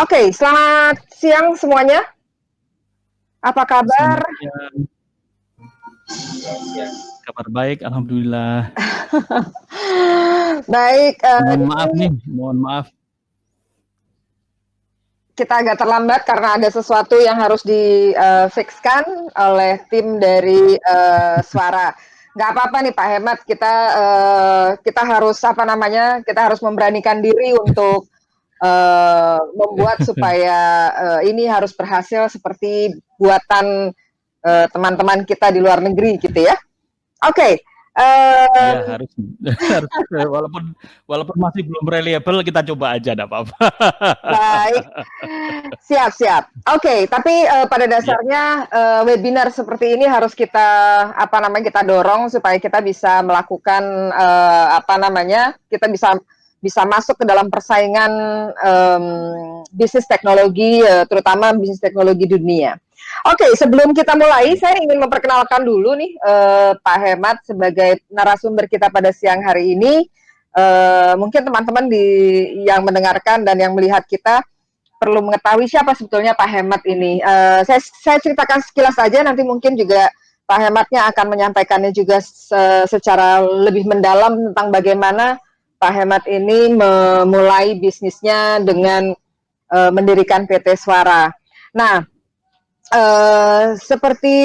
Oke, selamat siang semuanya. Apa kabar? Selamat siang. Kabar baik, alhamdulillah. Baik, Mohon di maaf sini nih, mohon maaf. kita agak terlambat karena ada sesuatu yang harus di-fix-kan oleh tim dari Suara. Nggak apa-apa nih Pak Hemat, kita harus apa namanya? Kita harus memberanikan diri untuk membuat supaya ini harus berhasil seperti buatan teman-teman kita di luar negeri gitu ya. Oke. Iya harus, harus walaupun masih belum reliable kita coba aja, enggak apa-apa. Baik, siap. Oke, tapi pada Ya, dasarnya webinar seperti ini harus kita apa namanya kita dorong supaya kita bisa melakukan apa namanya kita bisa masuk ke dalam persaingan bisnis teknologi terutama bisnis teknologi dunia. Oke, sebelum kita mulai, saya ingin memperkenalkan dulu nih Pak Hemat sebagai narasumber kita pada siang hari ini. Mungkin teman-teman yang mendengarkan dan yang melihat kita perlu mengetahui siapa sebetulnya Pak Hemat ini. Saya ceritakan sekilas saja, nanti mungkin juga Pak Hematnya akan menyampaikannya juga secara lebih mendalam tentang bagaimana Pak Hemat ini memulai bisnisnya dengan mendirikan PT Suara. Nah, seperti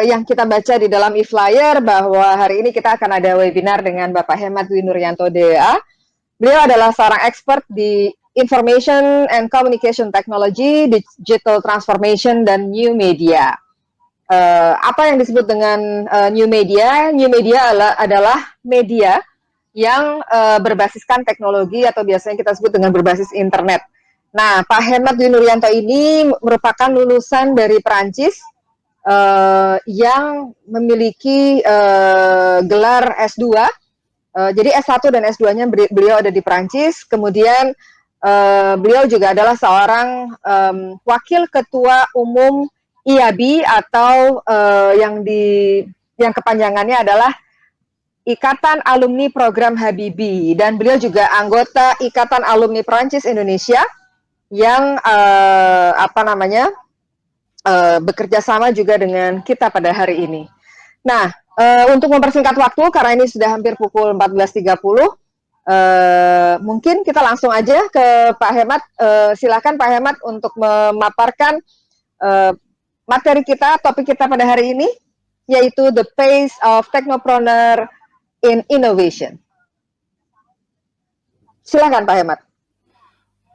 yang kita baca di dalam e-flyer bahwa hari ini kita akan ada webinar dengan Bapak Hemat Dwi Nuryanto DA. Beliau adalah seorang expert di Information and Communication Technology, Digital Transformation, dan New Media. Apa yang disebut dengan New Media? New Media adalah media yang berbasiskan teknologi atau biasanya kita sebut dengan berbasis internet. Nah, Pak Hemat Dwi Nuryanto ini merupakan lulusan dari Perancis yang memiliki gelar S2. Jadi S1 dan S2-nya beliau ada di Perancis. Kemudian beliau juga adalah seorang wakil ketua umum IABI atau yang kepanjangannya adalah Ikatan Alumni Program Habibie, dan beliau juga anggota Ikatan Alumni Perancis Indonesia yang bekerja sama juga dengan kita pada hari ini. Nah, untuk mempersingkat waktu karena ini sudah hampir pukul 14.30, mungkin kita langsung aja ke Pak Hemat. Silakan Pak Hemat untuk memaparkan materi kita, topik kita pada hari ini, yaitu The Pace of Technopreneur in Innovation. Silakan Pak Hemat.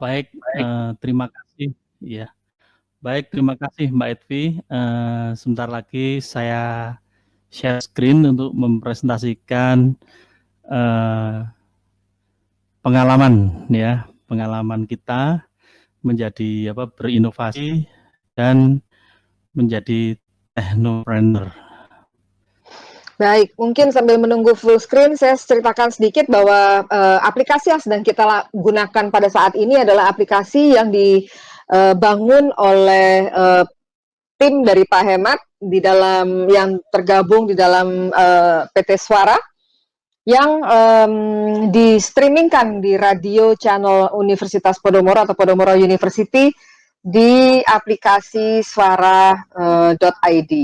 baik, terima kasih. Ya, baik, terima kasih Mbak Edvi. Sebentar lagi saya share screen untuk mempresentasikan pengalaman kita menjadi berinovasi dan menjadi technopreneur. Baik, mungkin sambil menunggu full screen, saya ceritakan sedikit bahwa aplikasi yang sedang kita gunakan pada saat ini adalah aplikasi yang dibangun oleh tim dari Pak Hemat yang tergabung di dalam PT Suara, yang di-streamingkan di radio channel Universitas Podomoro atau Podomoro University di aplikasi suara.id.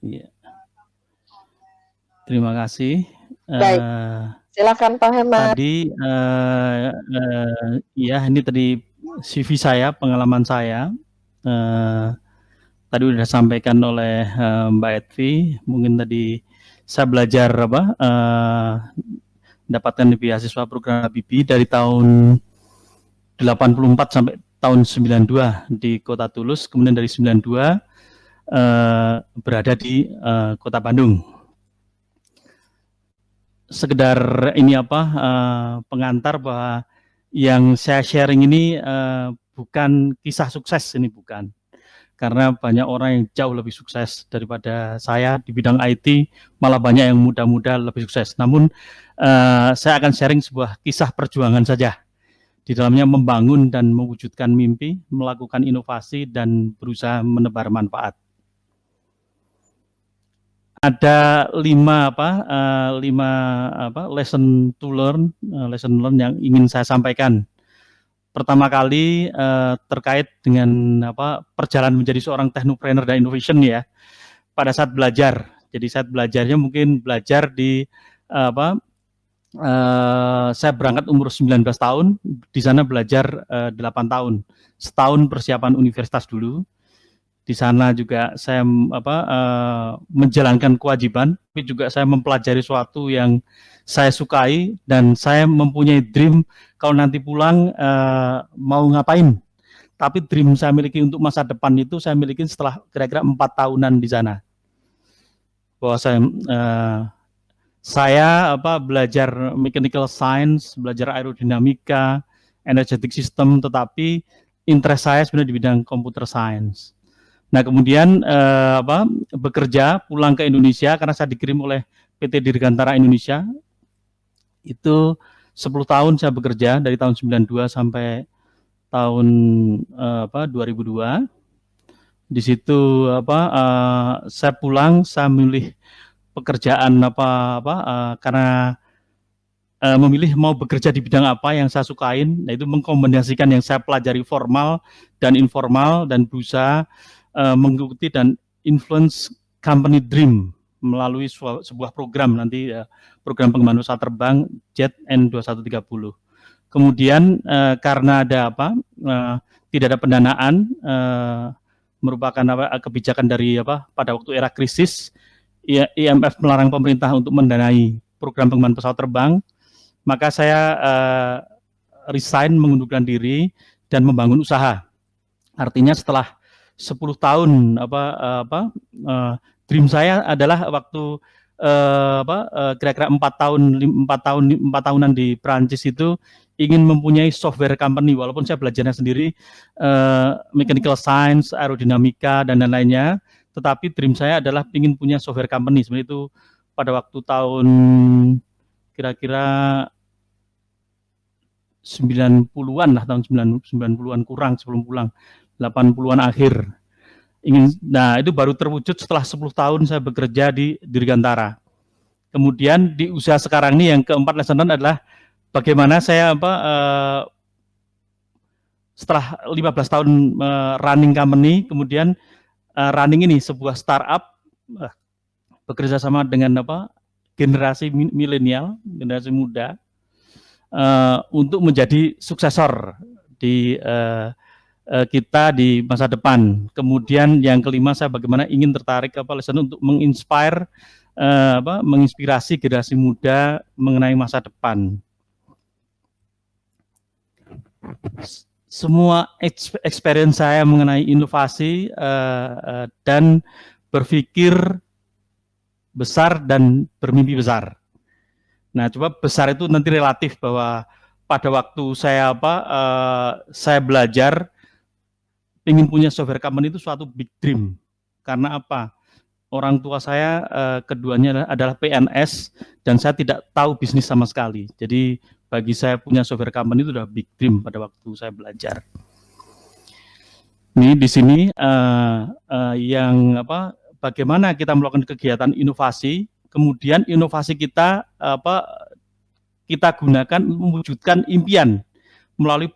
Ya. Terima kasih. Baik, silakan Pak Hemat. Tadi ini tadi CV saya, pengalaman saya. Tadi sudah disampaikan oleh Mbak Edvi. Mungkin tadi saya belajar mendapatkan beasiswa program Habibie dari tahun 84 sampai tahun 92 di Kota Tulus. Kemudian dari 92 berada di Kota Bandung. Sekedar ini pengantar bahwa yang saya sharing ini bukan kisah sukses, ini bukan. Karena banyak orang yang jauh lebih sukses daripada saya di bidang IT, malah banyak yang muda-muda lebih sukses. Namun saya akan sharing sebuah kisah perjuangan saja. Di dalamnya membangun dan mewujudkan mimpi, melakukan inovasi dan berusaha menebar manfaat. Ada 5 lesson learn yang ingin saya sampaikan pertama kali terkait dengan perjalanan menjadi seorang technopreneur dan innovation ya. Pada saat belajar, jadi saat belajarnya mungkin belajar di saya berangkat umur 19 tahun, di sana belajar 8 tahun, setahun persiapan universitas dulu. Di sana juga saya menjalankan kewajiban, tapi juga saya mempelajari sesuatu yang saya sukai dan saya mempunyai dream kalau nanti pulang mau ngapain. Tapi dream saya miliki untuk masa depan itu saya miliki setelah kira-kira 4 tahunan di sana. Bahwa saya belajar mechanical science, belajar aerodinamika, energetic system, tetapi interest saya sebenarnya di bidang computer science. Nah kemudian bekerja pulang ke Indonesia karena saya dikirim oleh PT Dirgantara Indonesia. Itu 10 tahun saya bekerja dari tahun 92 sampai tahun 2002. Di situ saya pulang, saya memilih pekerjaan karena memilih mau bekerja di bidang apa yang saya sukain, yaitu mengkombinasikan yang saya pelajari formal dan informal dan berusaha mengikuti dan influence company dream melalui sebuah program nanti program pengembangan pesawat terbang Jet N2130. Kemudian karena ada tidak ada pendanaan, merupakan kebijakan dari pada waktu era krisis, IMF melarang pemerintah untuk mendanai program pengembangan pesawat terbang, maka saya resign, mengundurkan diri dan membangun usaha. Artinya setelah 10 tahun dream saya adalah waktu kira-kira 4 tahunan di Prancis itu ingin mempunyai software company, walaupun saya belajarnya sendiri mechanical science, aerodinamika dan lain-lainnya, tetapi dream saya adalah ingin punya software company. Sebenarnya itu pada waktu tahun kira-kira 90-an lah, tahun 90-an kurang sebelum pulang, 80-an akhir. Nah itu baru terwujud setelah 10 tahun saya bekerja di Dirgantara. Kemudian di usaha sekarang ini yang keempat lesson learned adalah bagaimana saya setelah 15 tahun running company, kemudian running ini sebuah startup, bekerja sama dengan generasi milenial, generasi muda, untuk menjadi suksesor di kita di masa depan. Kemudian yang kelima, saya bagaimana ingin tertarik lesson untuk menginspirasi generasi muda mengenai masa depan. Semua experience saya mengenai inovasi dan berpikir besar dan bermimpi besar. Nah, coba besar itu nanti relatif, bahwa pada waktu saya saya belajar ingin punya software company itu suatu big dream. Karena apa? Orang tua saya keduanya adalah PNS dan saya tidak tahu bisnis sama sekali. Jadi bagi saya punya software company itu sudah big dream pada waktu saya belajar. Ini di sini bagaimana kita melakukan kegiatan inovasi, kemudian inovasi kita kita gunakan mewujudkan impian melalui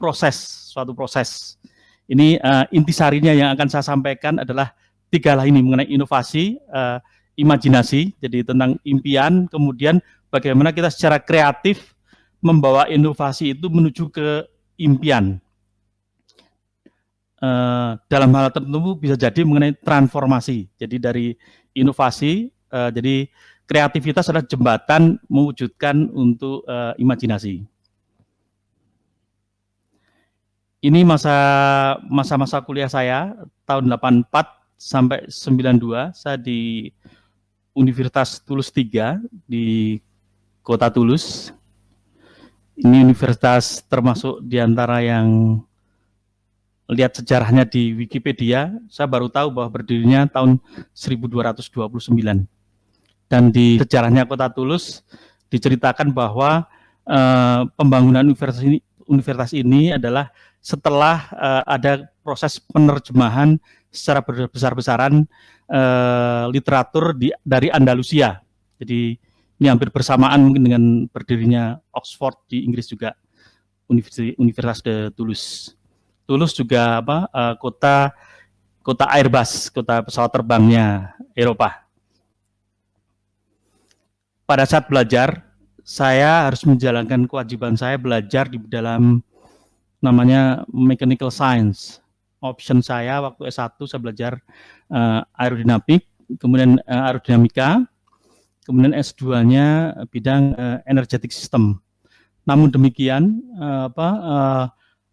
suatu proses. Ini intisarinya yang akan saya sampaikan adalah 3 hal ini mengenai inovasi, imajinasi, jadi tentang impian, kemudian bagaimana kita secara kreatif membawa inovasi itu menuju ke impian. Dalam hal tertentu bisa jadi mengenai transformasi. Jadi dari inovasi, jadi kreativitas adalah jembatan mewujudkan untuk imajinasi. Ini masa-masa kuliah saya tahun 84 sampai 92, saya di Universitas Toulouse 3 di Kota Toulouse. Ini universitas termasuk diantara yang lihat sejarahnya di Wikipedia, saya baru tahu bahwa berdirinya tahun 1229. Dan di sejarahnya Kota Toulouse diceritakan bahwa pembangunan universitas ini adalah setelah ada proses penerjemahan secara besar-besaran literatur dari Andalusia. Jadi ini hampir bersamaan mungkin dengan berdirinya Oxford di Inggris juga. Universitas de Toulouse. Toulouse juga kota Airbus, kota pesawat terbangnya Eropa. Pada saat belajar, saya harus menjalankan kewajiban saya belajar di dalam namanya mechanical science. Option saya waktu S1 saya belajar aerodinamik, kemudian aerodinamika, kemudian S2-nya bidang energetic system. Namun demikian,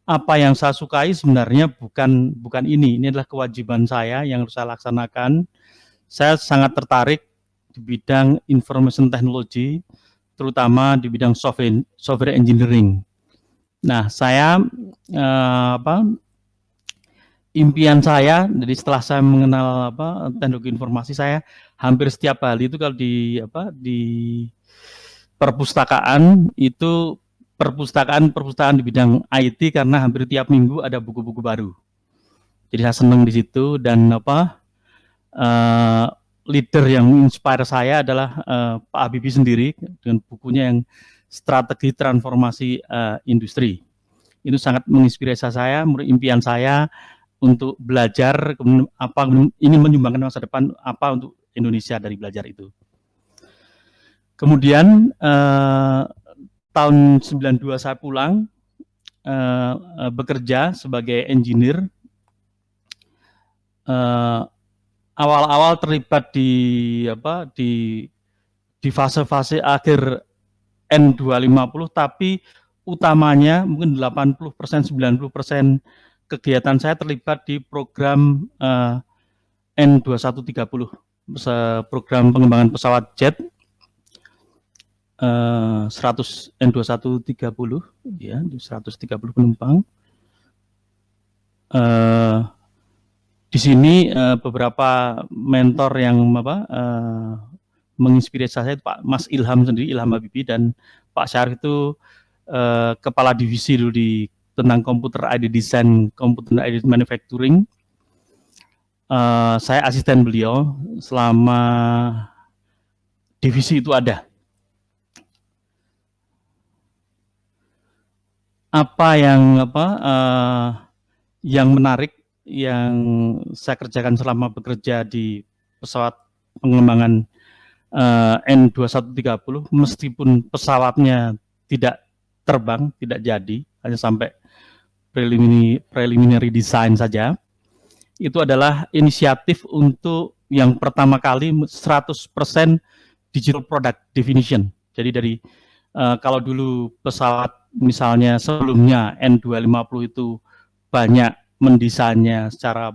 apa yang saya sukai sebenarnya bukan ini adalah kewajiban saya yang harus saya laksanakan. Saya sangat tertarik di bidang information technology, terutama di bidang software engineering. Nah, saya impian saya, jadi setelah saya mengenal teknologi informasi, saya hampir setiap hari itu kalau di perpustakaan itu perpustakaan di bidang IT, karena hampir tiap minggu ada buku-buku baru. Jadi saya senang di situ, dan leader yang inspire saya adalah Pak Habibie sendiri dengan bukunya yang Strategi Transformasi Industri. Itu sangat menginspirasi saya, impian saya untuk belajar ini menyumbangkan masa depan apa untuk Indonesia dari belajar itu. Kemudian tahun 92 saya pulang bekerja sebagai engineer. Awal-awal terlibat di fase-fase akhir N250, tapi utamanya mungkin 80%, 90% kegiatan saya terlibat di program N2130, program pengembangan pesawat jet 100 N2130, ya, 130 penumpang. Di sini beberapa mentor yang menginspirasi saya itu Pak Mas Ilham sendiri, Ilham Habibie, dan Pak Syarif itu kepala divisi dulu tentang computer aided design, computer aided manufacturing. Saya asisten beliau selama divisi itu ada. Apa yang menarik yang saya kerjakan selama bekerja di pesawat pengembangan N2130, meskipun pesawatnya tidak terbang, tidak jadi, hanya sampai preliminary design saja, itu adalah inisiatif untuk yang pertama kali 100% digital product definition. Jadi dari kalau dulu pesawat misalnya sebelumnya N250 itu banyak mendesainnya secara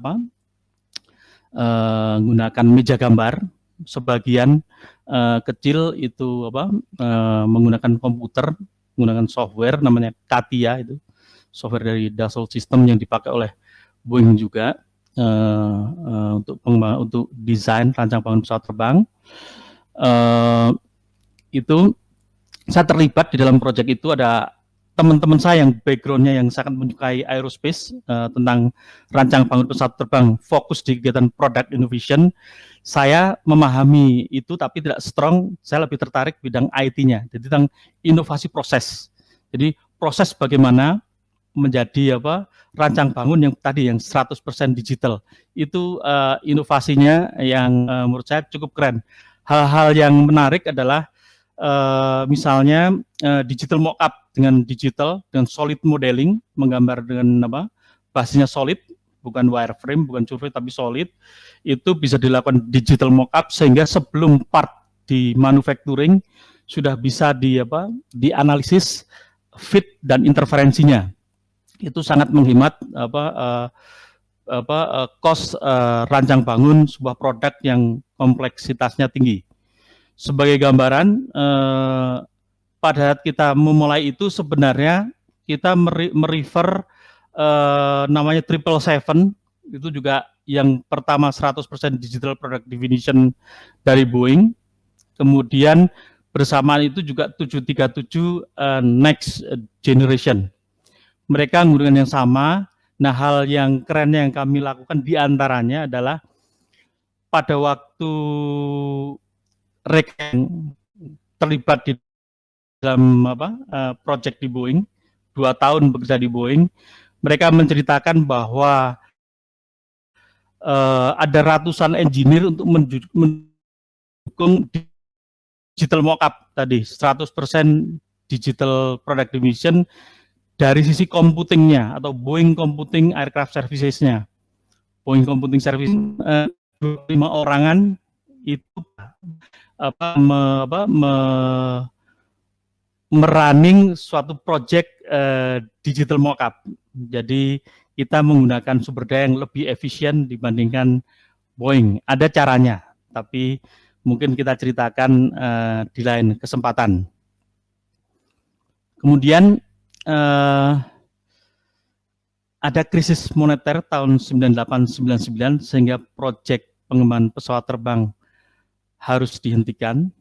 menggunakan meja gambar, sebagian kecil itu menggunakan komputer, menggunakan software namanya CATIA, itu software dari Dassault System yang dipakai oleh Boeing juga untuk desain rancang bangun pesawat terbang. Itu saya terlibat di dalam proyek itu. Ada teman-teman saya yang backgroundnya yang sangat menyukai aerospace, tentang rancang bangun pesawat terbang, fokus di kegiatan product innovation. Saya memahami itu tapi tidak strong, saya lebih tertarik bidang IT-nya, jadi tentang inovasi proses. Jadi proses bagaimana menjadi rancang bangun yang tadi yang 100% digital. Itu inovasinya yang menurut saya cukup keren. Hal-hal yang menarik adalah misalnya digital mockup dengan solid modeling, menggambar dengan basisnya solid, bukan wireframe, bukan survei tapi solid. Itu bisa dilakukan digital mockup sehingga sebelum part di manufacturing sudah bisa dianalisis fit dan interferensinya. Itu sangat menghemat cost rancang bangun sebuah produk yang kompleksitasnya tinggi. Sebagai gambaran, pada saat kita memulai itu sebenarnya kita merefer namanya 777, itu juga yang pertama 100% digital product definition dari Boeing. Kemudian bersamaan itu juga 737 next generation. Mereka menggunakan yang sama. Nah, hal yang keren yang kami lakukan diantaranya adalah pada waktu terlibat di dalam proyek di Boeing, 2 tahun bekerja di Boeing, mereka menceritakan bahwa ada ratusan engineer untuk mendukung digital mockup tadi, 100% digital product division dari sisi computingnya atau Boeing Computing Aircraft Services-nya. Boeing Computing Service 25 orangan itu merunning suatu project digital mockup. Jadi kita menggunakan sumber daya yang lebih efisien dibandingkan Boeing. Ada caranya, tapi mungkin kita ceritakan di lain kesempatan. Kemudian ada krisis moneter tahun 98-99 sehingga proyek pengembangan pesawat terbang harus dihentikan.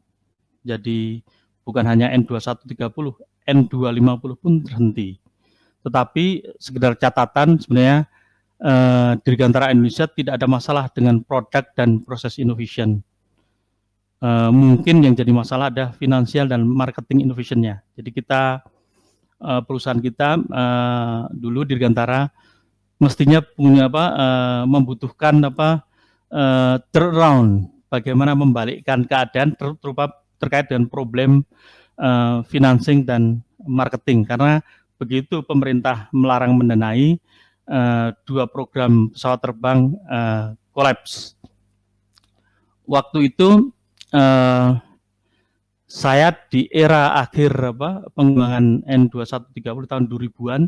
Jadi bukan hanya N2130, N250 pun terhenti. Tetapi sekedar catatan sebenarnya Dirgantara Indonesia tidak ada masalah dengan produk dan proses innovation. Mungkin yang jadi masalah ada finansial dan marketing innovation-nya. Jadi kita perusahaan kita dulu Dirgantara mestinya punya membutuhkan turnaround, bagaimana membalikkan keadaan terkait dengan problem financing dan marketing, karena begitu pemerintah melarang mendanai, 2 program pesawat terbang kolaps. Waktu itu saya di era akhir pengembangan N2130 tahun 2000-an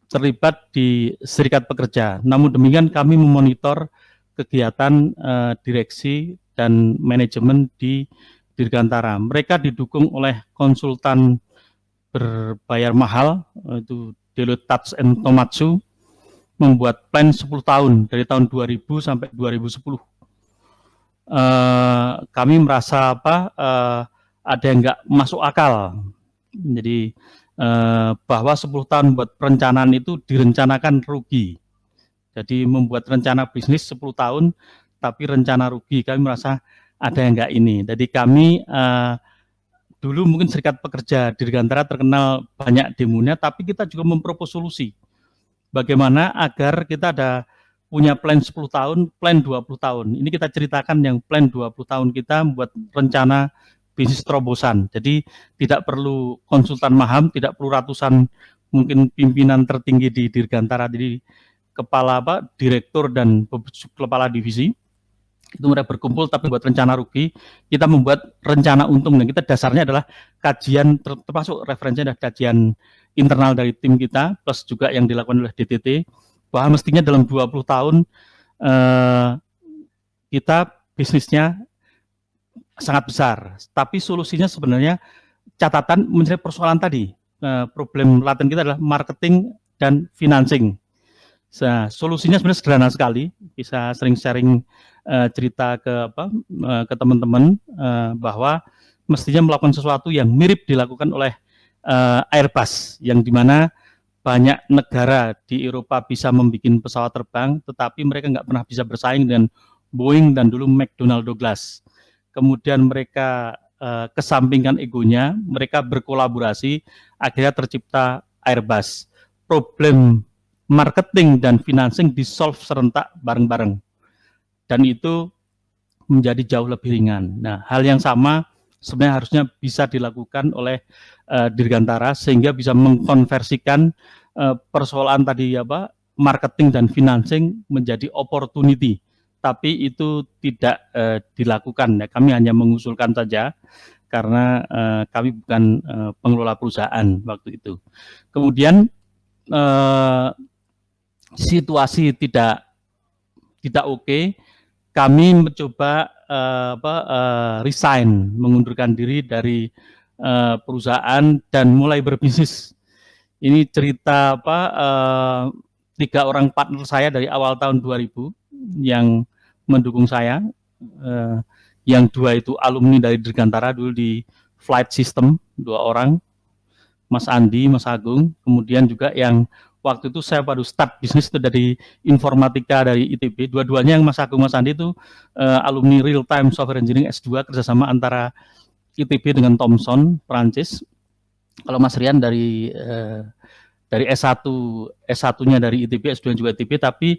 terlibat di Serikat Pekerja. Namun demikian kami memonitor kegiatan direksi dan manajemen di Dirgantara. Mereka didukung oleh konsultan berbayar mahal, itu Deloitte Touch and Tohmatsu, membuat plan 10 tahun dari tahun 2000 sampai 2010. Kami merasa ada yang nggak masuk akal. Jadi bahwa 10 tahun buat perencanaan itu direncanakan rugi. Jadi membuat rencana bisnis 10 tahun tapi rencana rugi, kami merasa ada yang nggak ini. Jadi kami dulu mungkin Serikat Pekerja Dirgantara terkenal banyak demonya, tapi kita juga mempropos solusi. Bagaimana agar kita ada punya plan 10 tahun, plan 20 tahun. Ini kita ceritakan yang plan 20 tahun kita membuat rencana bisnis terobosan. Jadi tidak perlu konsultan maham, tidak perlu ratusan mungkin pimpinan tertinggi di Dirgantara, jadi kepala direktur dan kepala divisi itu mereka berkumpul tapi buat rencana rugi, kita membuat rencana untung, dan kita dasarnya adalah kajian, termasuk referensinya adalah kajian internal dari tim kita plus juga yang dilakukan oleh DTT, bahwa mestinya dalam 20 tahun kita bisnisnya sangat besar, tapi solusinya sebenarnya catatan mencari persoalan tadi. Problem laten kita adalah marketing dan financing. Nah, solusinya sebenarnya sederhana sekali, bisa sering sharing cerita ke teman-teman bahwa mestinya melakukan sesuatu yang mirip dilakukan oleh Airbus, yang dimana banyak negara di Eropa bisa membuat pesawat terbang, tetapi mereka nggak pernah bisa bersaing dengan Boeing dan dulu McDonnell Douglas. Kemudian mereka kesampingkan egonya, mereka berkolaborasi, akhirnya tercipta Airbus. Problem marketing dan financing di-solve serentak bareng-bareng. Dan itu menjadi jauh lebih ringan. Nah, hal yang sama sebenarnya harusnya bisa dilakukan oleh Dirgantara sehingga bisa mengkonversikan persoalan tadi marketing dan financing menjadi opportunity. Tapi itu tidak dilakukan. Ya, kami hanya mengusulkan saja karena kami bukan pengelola perusahaan waktu itu. Kemudian situasi tidak oke, kami mencoba resign, mengundurkan diri dari perusahaan dan mulai berbisnis. Ini cerita 3 orang partner saya dari awal tahun 2000 yang mendukung saya, yang 2 itu alumni dari Dirgantara dulu di flight system, 2 orang, Mas Andi, Mas Agung, kemudian juga yang waktu itu saya baru start bisnis itu dari informatika dari ITB, dua-duanya yang Mas Agung, Mas Andi itu alumni Real Time Software Engineering S2 kerjasama antara ITB dengan Thomson, Prancis. Kalau Mas Rian dari S1 S1-nya dari ITB, S2 juga ITB, tapi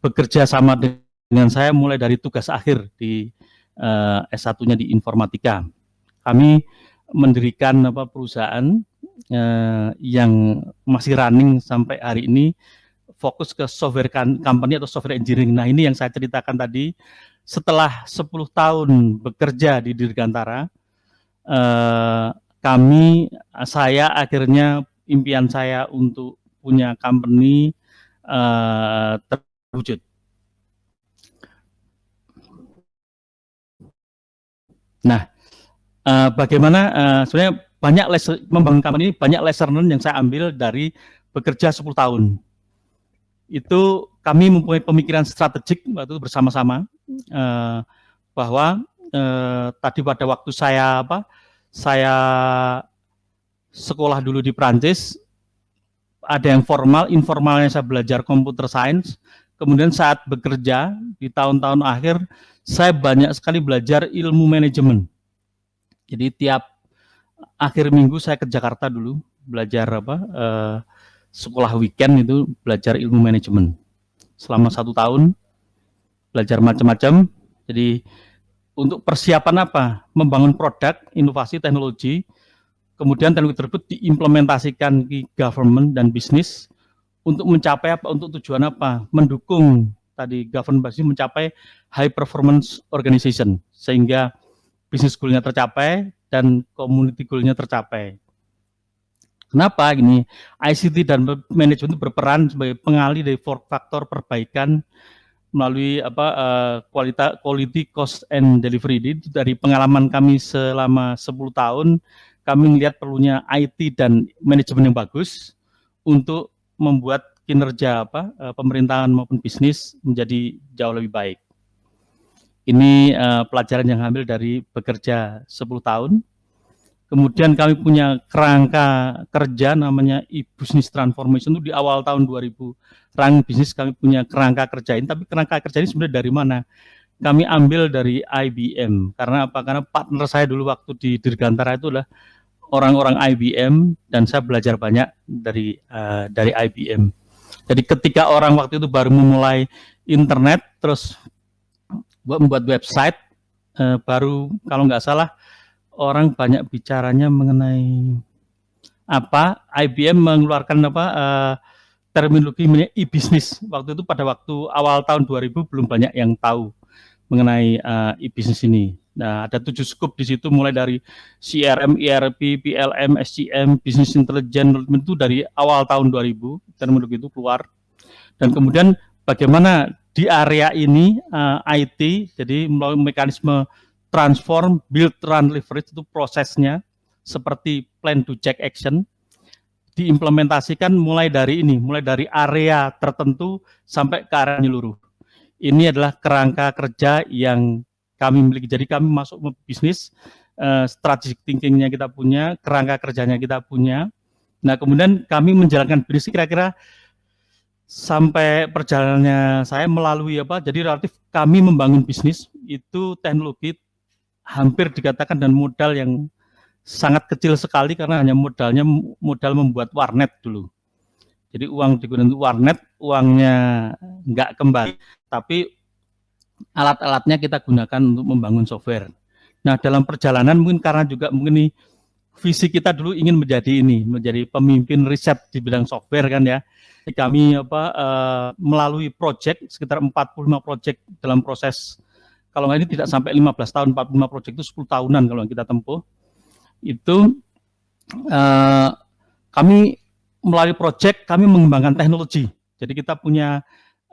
bekerja sama dengan saya mulai dari tugas akhir di S1-nya di informatika. Kami mendirikan perusahaan yang masih running sampai hari ini, fokus ke software company atau software engineering. Nah, ini yang saya ceritakan tadi, setelah 10 tahun bekerja di Dirgantara, saya akhirnya impian saya untuk punya company terwujud. Nah, bagaimana sebenarnya banyak membangun company, banyak lesson learned yang saya ambil dari bekerja 10 tahun. Itu kami mempunyai pemikiran strategik waktu itu bersama-sama, bahwa tadi pada waktu saya sekolah dulu di Prancis, ada yang formal, informalnya saya belajar computer science. Kemudian saat bekerja di tahun-tahun akhir, saya banyak sekali belajar ilmu manajemen. Jadi tiap akhir minggu saya ke Jakarta dulu belajar sekolah weekend itu belajar ilmu manajemen selama 1 tahun, belajar macam-macam. Jadi untuk persiapan apa? Membangun produk, inovasi, teknologi, kemudian teknologi tersebut diimplementasikan di government dan bisnis untuk mencapai apa? Untuk tujuan apa? Mendukung tadi government bisnis mencapai high performance organization, sehingga bisnis goal-nya tercapai dan community goal-nya tercapai. Kenapa gini? ICT dan manajemen itu berperan sebagai pengalih dari faktor perbaikan melalui quality, cost, and delivery. Jadi dari pengalaman kami selama 10 tahun, kami melihat perlunya IT dan manajemen yang bagus untuk membuat kinerja pemerintahan maupun bisnis menjadi jauh lebih baik. Ini pelajaran yang ambil dari bekerja 10 tahun. Kemudian kami punya kerangka kerja namanya e-business transformation itu di awal tahun 2000. Rang bisnis kami punya kerangka kerja ini, tapi kerangka kerja ini sebenarnya dari mana? Kami ambil dari IBM. Karena apa? Karena partner saya dulu waktu di Dirgantara itu adalah orang-orang IBM dan saya belajar banyak dari IBM. Jadi ketika orang waktu itu baru memulai internet, terus membuat website, baru kalau nggak salah orang banyak bicaranya mengenai IBM mengeluarkan terminologi e-business. Waktu itu pada waktu awal tahun 2000 belum banyak yang tahu mengenai e-business ini. Nah, ada 7 scoop di situ mulai dari CRM, ERP, PLM, SCM, Business Intelligence itu dari awal tahun 2000 terminologi itu keluar. Dan kemudian bagaimana di area ini IT, jadi melalui mekanisme transform, build, run, leverage itu prosesnya seperti plan to check action diimplementasikan mulai dari area tertentu sampai ke area menyeluruh. Ini adalah kerangka kerja yang kami miliki. Jadi kami masuk ke bisnis, strategic thinkingnya kita punya, kerangka kerjanya kita punya. Nah, kemudian kami menjalankan bisnis kira-kira sampai perjalanannya saya melalui jadi relatif kami membangun bisnis itu teknologi hampir dikatakan dan modal yang sangat kecil sekali karena hanya modal membuat warnet dulu. Jadi uang digunakan untuk warnet, uangnya nggak kembali, tapi alat-alatnya kita gunakan untuk membangun software. Nah, dalam perjalanan mungkin karena juga mungkin visi kita dulu ingin menjadi pemimpin riset di bidang software kan ya. Jadi kami melalui project sekitar 45 project dalam proses, kalau nggak ini tidak sampai 15 tahun, 45 project itu 10 tahunan kalau kita tempuh. Itu kami melalui project, kami mengembangkan teknologi. Jadi kita punya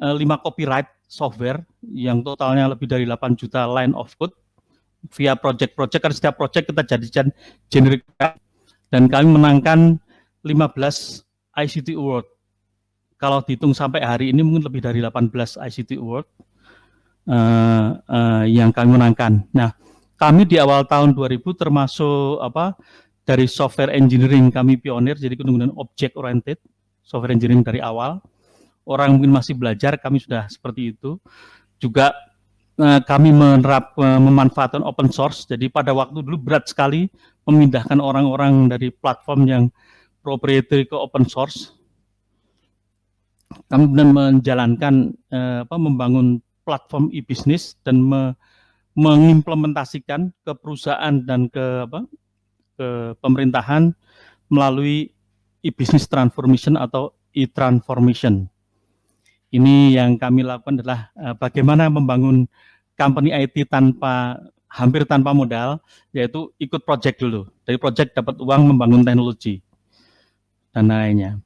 5 copyright software yang totalnya lebih dari 8 juta line of code via project-project, karena setiap project kita jadikan generic dan kami menangkan 15 ICT Award. Kalau dihitung sampai hari ini mungkin lebih dari 18 ICT Award yang kami menangkan. Nah, kami di awal tahun 2000 termasuk dari software engineering kami pionir, jadi penggunaan object oriented software engineering dari awal. Orang mungkin masih belajar, kami sudah seperti itu. Juga kami memanfaatkan open source. Jadi pada waktu dulu berat sekali memindahkan orang-orang dari platform yang proprietary ke open source. Kami kemudian menjalankan membangun platform e-business dan mengimplementasikan ke perusahaan dan ke pemerintahan melalui e-business transformation atau e-transformation. Ini yang kami lakukan adalah bagaimana membangun company IT hampir tanpa modal, yaitu ikut project dulu. Dari project dapat uang membangun teknologi dan lainnya.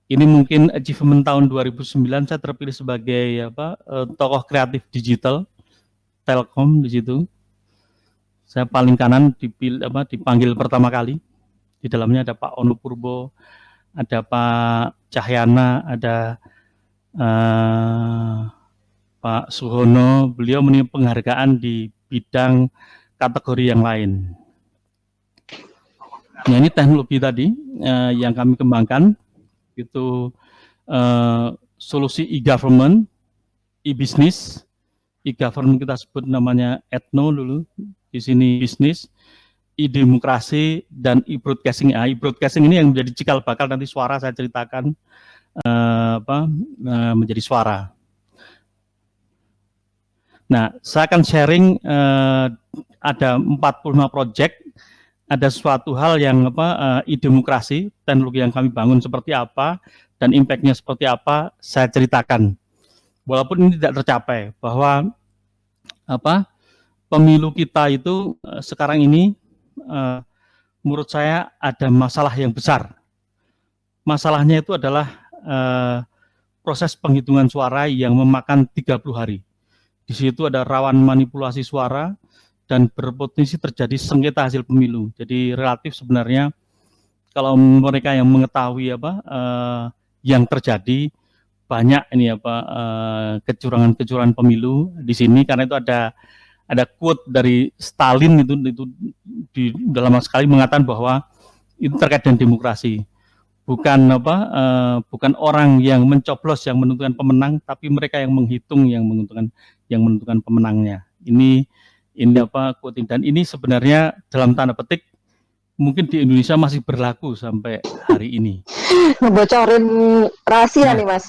Ini mungkin achievement tahun 2009, saya terpilih sebagai tokoh kreatif digital Telkom di situ. Saya paling kanan dipanggil pertama kali. Di dalamnya ada Pak Ono Purbo, ada Pak Cahyana, ada Pak Suhono. Beliau menerima penghargaan di bidang kategori yang lain. Nah, ini teknologi tadi yang kami kembangkan, itu solusi e-government, e-business. E-government kita sebut namanya Etno dulu, di sini bisnis, e-demokrasi, dan e-broadcasting. E-broadcasting ini yang menjadi cikal bakal nanti suara saya ceritakan menjadi suara. Nah, saya akan sharing ada 45 project, ada suatu hal yang e-demokrasi, teknologi yang kami bangun seperti apa, dan impact-nya seperti apa, saya ceritakan. Walaupun ini tidak tercapai, bahwa pemilu kita itu sekarang ini menurut saya ada masalah yang besar. Masalahnya itu adalah proses penghitungan suara yang memakan 30 hari. Di situ ada rawan manipulasi suara dan berpotensi terjadi sengketa hasil pemilu. Jadi relatif sebenarnya kalau mereka yang mengetahui yang terjadi banyak ini kecurangan-kecurangan pemilu di sini, karena itu ada quote dari Stalin itu di dalam sekali mengatakan bahwa itu terkait dengan demokrasi. Bukan orang yang mencoblos yang menentukan pemenang, tapi mereka yang menghitung yang menentukan pemenangnya. Ini quoting, dan ini sebenarnya dalam tanda petik mungkin di Indonesia masih berlaku sampai hari ini. Ngebocorin rahasia nih, Mas.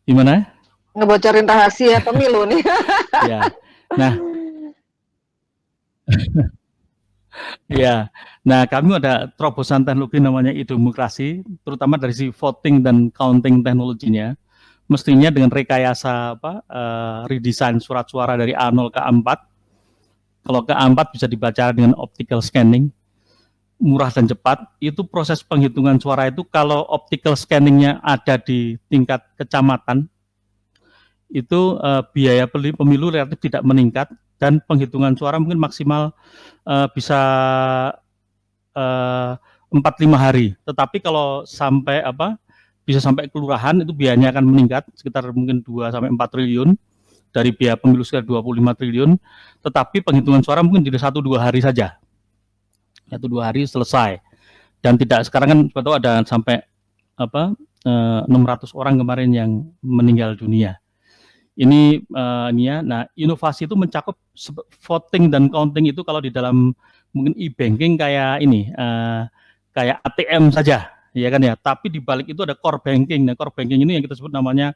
Gimana? Ngebocorin rahasia pemilu nih. Ya. Nah. Ya. Nah, kami ada terobosan teknologi namanya e-demokrasi, terutama dari si voting dan counting teknologinya. Mestinya dengan rekayasa redesign surat suara dari A0 ke A4. Kalau ke A4 bisa dibaca dengan optical scanning, murah dan cepat. Itu proses penghitungan suara itu kalau optical scanningnya ada di tingkat kecamatan, itu biaya pemilu relatif tidak meningkat, dan penghitungan suara mungkin maksimal bisa 4-5 hari. Tetapi kalau sampai bisa sampai kelurahan, itu biayanya akan meningkat sekitar mungkin 2-4 triliun dari biaya pemilu sekitar 25 triliun. Tetapi penghitungan suara mungkin tidak 1-2 hari saja. 1-2 hari selesai. Dan tidak, sekarang kan betul ada sampai 600 orang kemarin yang meninggal dunia. Ini nah, inovasi itu mencakup voting dan counting itu kalau di dalam mungkin e-banking kayak ini, kayak ATM saja, ya kan ya. Tapi di balik itu ada core banking. Nah, core banking ini yang kita sebut namanya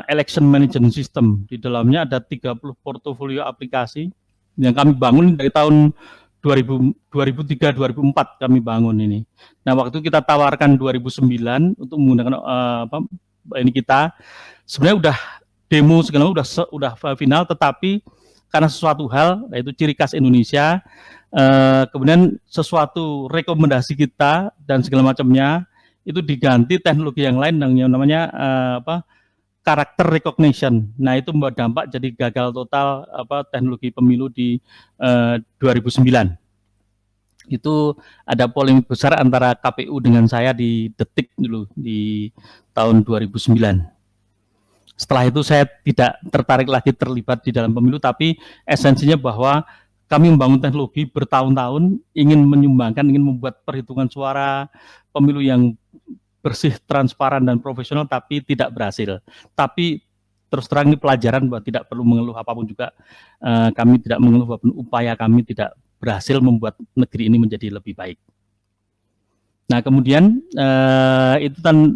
election management system. Di dalamnya ada 30 portofolio aplikasi yang kami bangun dari tahun 2003-2004 kami bangun ini. Nah, waktu kita tawarkan 2009 untuk menggunakan ini kita sebenarnya udah demo segala udah final, tetapi karena sesuatu hal, yaitu ciri khas Indonesia, kemudian sesuatu rekomendasi kita dan segala macamnya itu diganti teknologi yang lain yang namanya character recognition. Nah, itu membawa dampak jadi gagal total teknologi pemilu di 2009. Itu ada polemik besar antara KPU dengan saya di Detik dulu di tahun 2009. Setelah itu saya tidak tertarik lagi terlibat di dalam pemilu, tapi esensinya bahwa kami membangun teknologi bertahun-tahun, ingin menyumbangkan, ingin membuat perhitungan suara pemilu yang bersih, transparan dan profesional, tapi tidak berhasil. Tapi terus terang ini pelajaran bahwa tidak perlu mengeluh apapun juga. Kami tidak mengeluh apapun, upaya kami tidak berhasil membuat negeri ini menjadi lebih baik. Nah, kemudian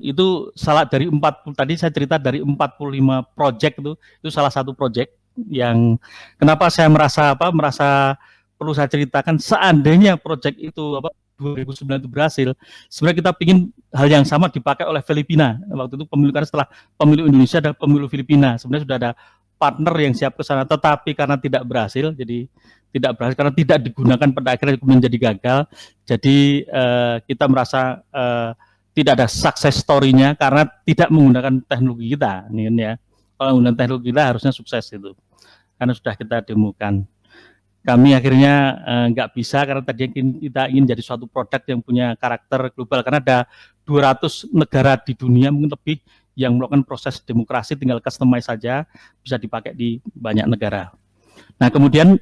itu salah dari 40, tadi saya cerita dari 45 project itu salah satu project yang kenapa saya merasa perlu saya ceritakan. Seandainya project itu 2009 itu berhasil, sebenarnya kita ingin hal yang sama dipakai oleh Filipina. Waktu itu pemilu, karena setelah pemilu Indonesia ada pemilu Filipina, sebenarnya sudah ada partner yang siap ke sana, tetapi karena tidak berhasil, karena tidak digunakan pada akhirnya menjadi gagal. Jadi kita merasa tidak ada success story-nya karena tidak menggunakan teknologi kita, ini kan ya. Kalau menggunakan teknologi kita harusnya sukses itu, karena sudah kita demokan. Kami akhirnya nggak bisa karena tadi kita ingin jadi suatu produk yang punya karakter global, karena ada 200 negara di dunia mungkin lebih yang melakukan proses demokrasi, tinggal customize saja, bisa dipakai di banyak negara. Nah, kemudian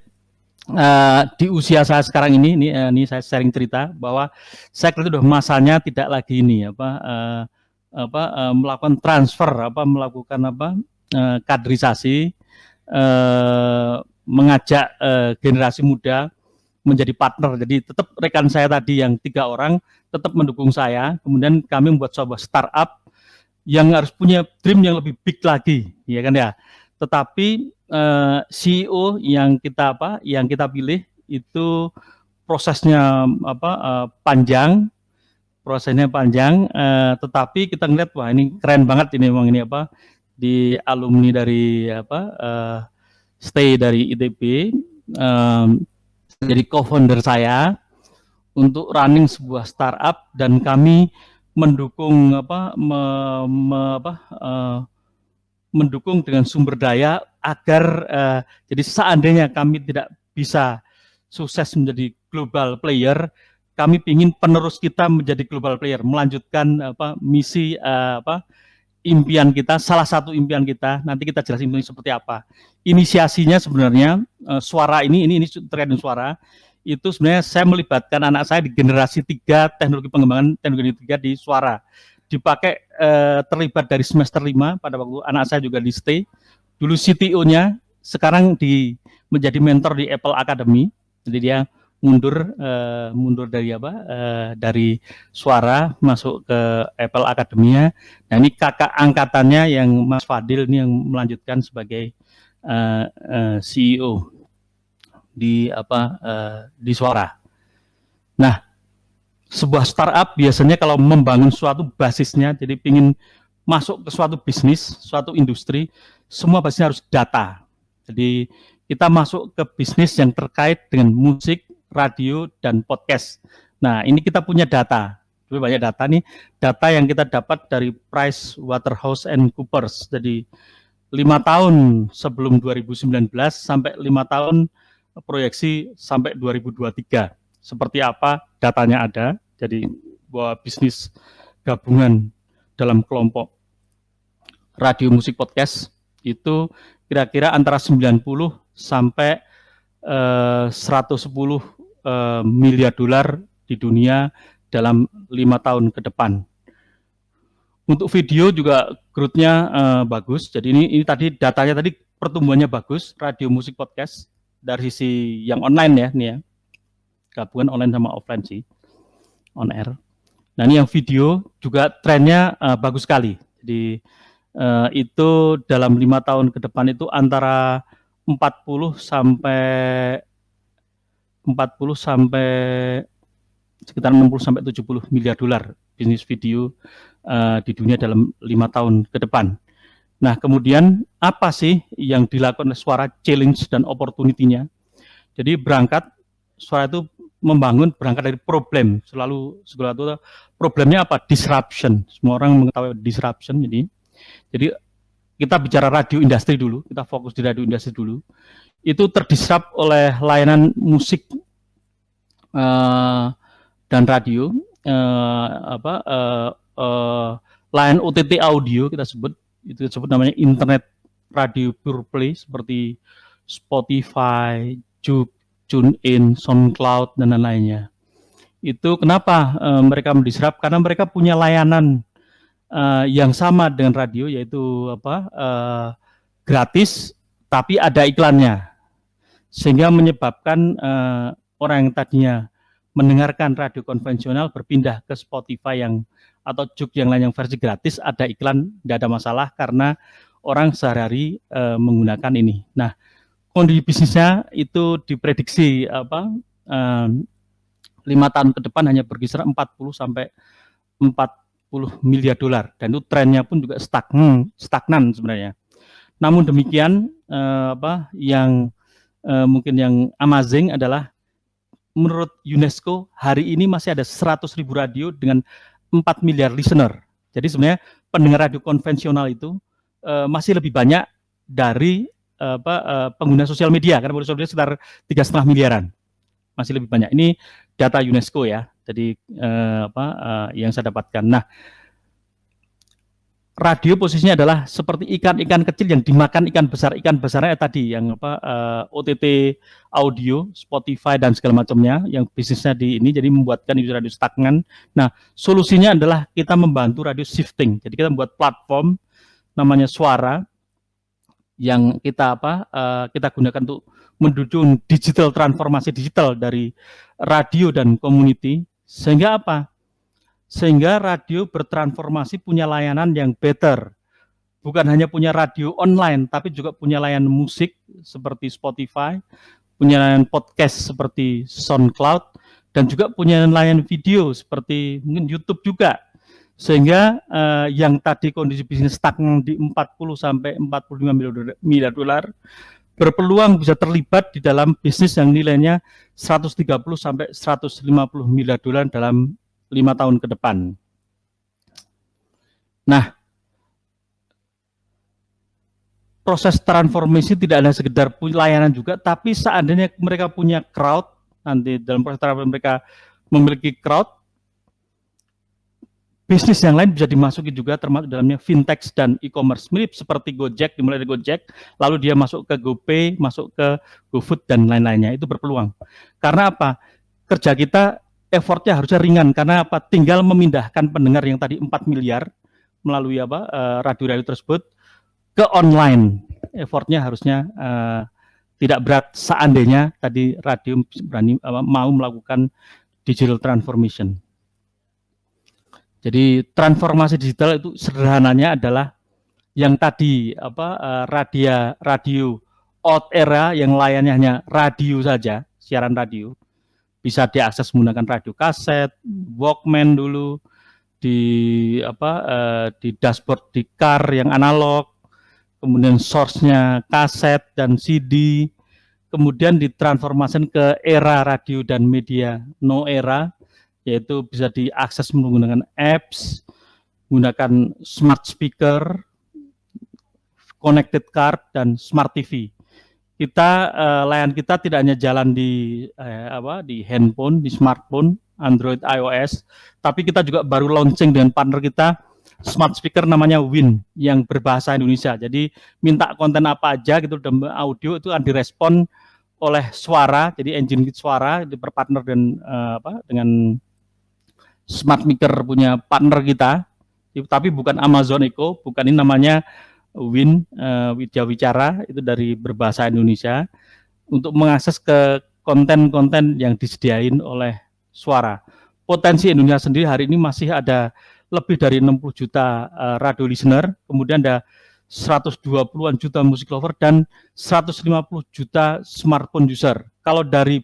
di usia saya sekarang ini saya sharing cerita bahwa saya kira itu sudah masanya tidak lagi ini melakukan transfer, melakukan kaderisasi, mengajak generasi muda menjadi partner. Jadi tetap rekan saya tadi yang 3 orang tetap mendukung saya. Kemudian kami membuat sebuah startup yang harus punya dream yang lebih big lagi, ya kan ya. Tetapi CEO yang kita pilih itu prosesnya panjang, tetapi kita ngeliat wah ini keren banget ini memang ini di alumni dari stay dari ITB, jadi co-founder saya untuk running sebuah startup, dan kami mendukung mendukung dengan sumber daya agar jadi seandainya kami tidak bisa sukses menjadi global player, kami ingin penerus kita menjadi global player, melanjutkan misi impian kita. Salah satu impian kita, nanti kita jelasin ini seperti apa. Inisiasinya sebenarnya suara ini terkait suara itu sebenarnya saya melibatkan anak saya di generasi 3 teknologi pengembangan teknologi 3 di suara. Dipakai terlibat dari semester 5 pada waktu anak saya juga di stay. Dulu CTO-nya sekarang menjadi mentor di Apple Academy. Jadi dia mundur dari suara masuk ke Apple Academy. Nah, ini kakak angkatannya yang Mas Fadil ini yang melanjutkan sebagai CEO di suara. Nah, sebuah startup biasanya kalau membangun suatu basisnya, jadi ingin masuk ke suatu bisnis, suatu industri, semua basisnya harus data. Jadi kita masuk ke bisnis yang terkait dengan musik, radio, dan podcast. Nah, ini kita punya data. Banyak data nih, data yang kita dapat dari PricewaterhouseCoopers. Jadi 5 tahun sebelum 2019 sampai 5 tahun proyeksi sampai 2023. Seperti apa datanya ada. Jadi bahwa bisnis gabungan dalam kelompok radio, musik, podcast itu kira-kira antara 90 sampai 110 miliar dolar di dunia dalam 5 tahun ke depan. Untuk video juga growth-nya bagus. Jadi ini tadi datanya tadi pertumbuhannya bagus, radio, musik, podcast dari sisi yang online ya, nih ya. Gabungan online sama offline sih, on air. Nah, ini yang video juga trennya bagus sekali. Jadi itu dalam 5 tahun ke depan itu antara 40 sampai sekitar 60 sampai 70 miliar dolar bisnis video di dunia dalam 5 tahun ke depan. Nah, kemudian apa sih yang dilakukan oleh suara, challenge dan opportunity-nya? Jadi suara itu berangkat dari problem. Segala itu problemnya apa? Disruption. Semua orang mengetahui disruption. Jadi kita bicara radio industri dulu, kita fokus di radio industri dulu. Itu terdisrupt oleh layanan musik dan radio, layanan OTT audio kita sebut, itu disebut namanya internet radio pure play seperti Spotify, Juke, TuneIn, SoundCloud dan lain-lainnya. Itu kenapa mereka mendisrupt? Karena mereka punya layanan yang sama dengan radio, yaitu gratis tapi ada iklannya, sehingga menyebabkan orang yang tadinya mendengarkan radio konvensional berpindah ke Spotify atau Juk yang lain yang versi gratis, ada iklan, tidak ada masalah karena orang sehari-hari menggunakan ini. Nah, kondisi bisnisnya itu diprediksi 5 tahun ke depan hanya berkisar 40 sampai 40 miliar dolar, dan itu trennya pun juga stagnan sebenarnya. Namun demikian, mungkin yang amazing adalah menurut UNESCO hari ini masih ada 100.000 radio dengan 4 miliar listener. Jadi sebenarnya pendengar radio konvensional itu masih lebih banyak dari pengguna sosial media, karena sosial media sekitar 3,5 miliaran, masih lebih banyak. Ini data UNESCO ya. Jadi yang saya dapatkan. Nah, radio posisinya adalah seperti ikan-ikan kecil yang dimakan ikan besar. Ikan besarnya tadi yang OTT audio, Spotify dan segala macamnya, yang bisnisnya di ini, jadi membuatkan radio stagnan. Nah, solusinya adalah kita membantu radio shifting. Jadi kita membuat platform namanya Suara yang kita kita gunakan untuk mendukung digital, transformasi digital dari radio dan community, sehingga sehingga radio bertransformasi punya layanan yang better, bukan hanya punya radio online tapi juga punya layanan musik seperti Spotify, punya layanan podcast seperti SoundCloud, dan juga punya layanan video seperti mungkin YouTube juga, sehingga yang tadi kondisi bisnis stagnan di 40 sampai 45 miliar dolar berpeluang bisa terlibat di dalam bisnis yang nilainya 130 sampai 150 miliar dolar dalam 5 tahun ke depan. Nah, proses transformasi tidak hanya sekedar layanan juga, tapi seandainya mereka punya crowd, nanti dalam proses transformasi mereka memiliki crowd, bisnis yang lain bisa dimasuki juga, termasuk dalamnya fintech dan e-commerce, mirip seperti Gojek, dimulai dari Gojek, lalu dia masuk ke GoPay, masuk ke GoFood dan lain-lainnya. Itu berpeluang. Karena apa? Kerja kita effortnya harusnya ringan, karena apa? Tinggal memindahkan pendengar yang tadi 4 miliar melalui radio-radio tersebut ke online. Effortnya harusnya tidak berat seandainya tadi radio berani mau melakukan digital transformation. Jadi transformasi digital itu sederhananya adalah yang tadi radio old era yang layannya hanya radio saja, siaran radio, bisa diakses menggunakan radio kaset, Walkman dulu, di dashboard di car yang analog, kemudian source-nya kaset dan CD, kemudian ditransformasikan ke era radio dan media no era, yaitu bisa diakses menggunakan apps, menggunakan smart speaker, connected car, dan smart TV. Layanan kita tidak hanya jalan di handphone, di smartphone, Android, iOS, tapi kita juga baru launching dengan partner kita smart speaker namanya Win yang berbahasa Indonesia. Jadi minta konten apa aja gitu dalam audio itu akan direspon oleh Suara. Jadi engine Suara berpartner dengan smart speaker punya partner kita, tapi bukan Amazon Echo, bukan, ini namanya Win Widya Wicara, itu dari berbahasa Indonesia, untuk mengakses ke konten-konten yang disediain oleh Suara. Potensi Indonesia sendiri hari ini masih ada lebih dari 60 juta radio listener, kemudian ada 120-an juta music lover dan 150 juta smartphone user. Kalau dari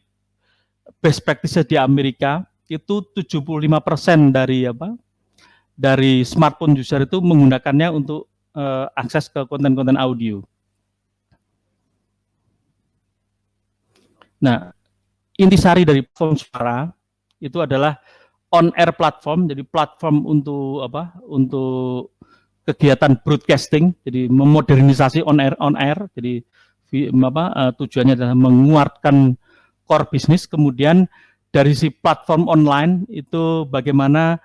best practice di Amerika itu 75% dari smartphone user itu menggunakannya untuk akses ke konten-konten audio. Nah, intisari dari platform Suara itu adalah on-air platform, jadi platform untuk kegiatan broadcasting, jadi memodernisasi on-air, jadi tujuannya adalah menguatkan core bisnis. Kemudian dari si platform online itu bagaimana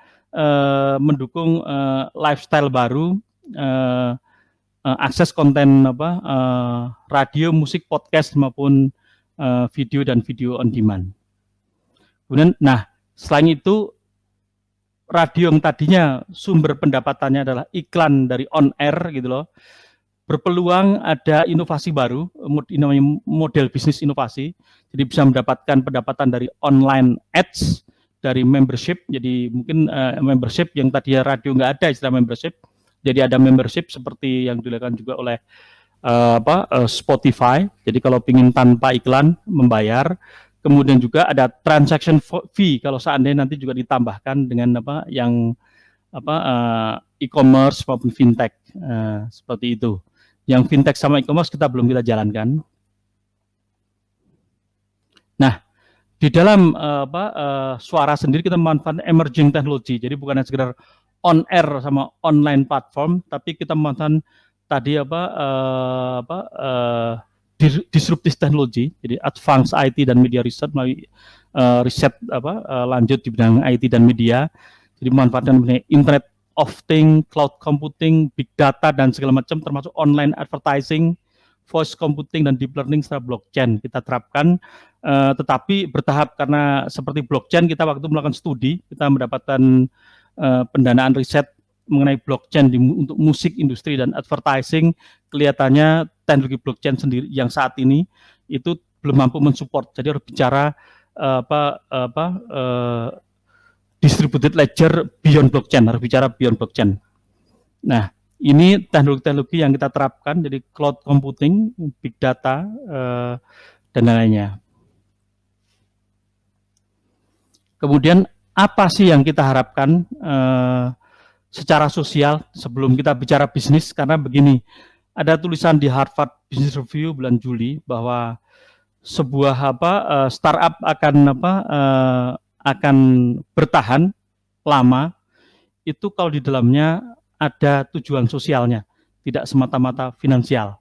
mendukung lifestyle baru, akses konten radio, musik, podcast maupun video dan video on demand. Kemudian, nah selain itu radio yang tadinya sumber pendapatannya adalah iklan dari on air gitu loh, berpeluang ada inovasi baru, namanya model bisnis inovasi. Jadi bisa mendapatkan pendapatan dari online ads, dari membership. Jadi mungkin membership yang tadinya radio nggak ada istilah membership, jadi ada membership seperti yang dilakukan juga oleh Spotify. Jadi kalau ingin tanpa iklan membayar. Kemudian juga ada transaction fee kalau seandainya nanti juga ditambahkan dengan yang e-commerce maupun fintech seperti itu. Yang fintech sama e-commerce kita jalankan. Nah, di dalam suara sendiri kita memanfaatkan emerging technology. Jadi bukan hanya sekedar on air sama online platform, tapi kita memanfaatkan tadi disruptive technology, jadi advanced IT dan media research melalui riset lanjut di bidang IT dan media. Jadi memanfaatkan Internet of Things, cloud computing, big data dan segala macam, termasuk online advertising, voice computing dan deep learning secara blockchain kita terapkan, tetapi bertahap karena seperti blockchain kita waktu melakukan studi kita mendapatkan pendanaan riset mengenai blockchain untuk musik industri dan advertising. Kelihatannya teknologi blockchain sendiri yang saat ini itu belum mampu mensupport. Jadi harus bicara distributed ledger beyond blockchain, harus bicara beyond blockchain. Nah, ini teknologi-teknologi yang kita terapkan, jadi cloud computing, big data, dan lainnya. Kemudian apa sih yang kita harapkan secara sosial sebelum kita bicara bisnis? Karena begini, ada tulisan di Harvard Business Review bulan Juli bahwa sebuah startup akan bertahan lama itu kalau di dalamnya ada tujuan sosialnya, tidak semata-mata finansial.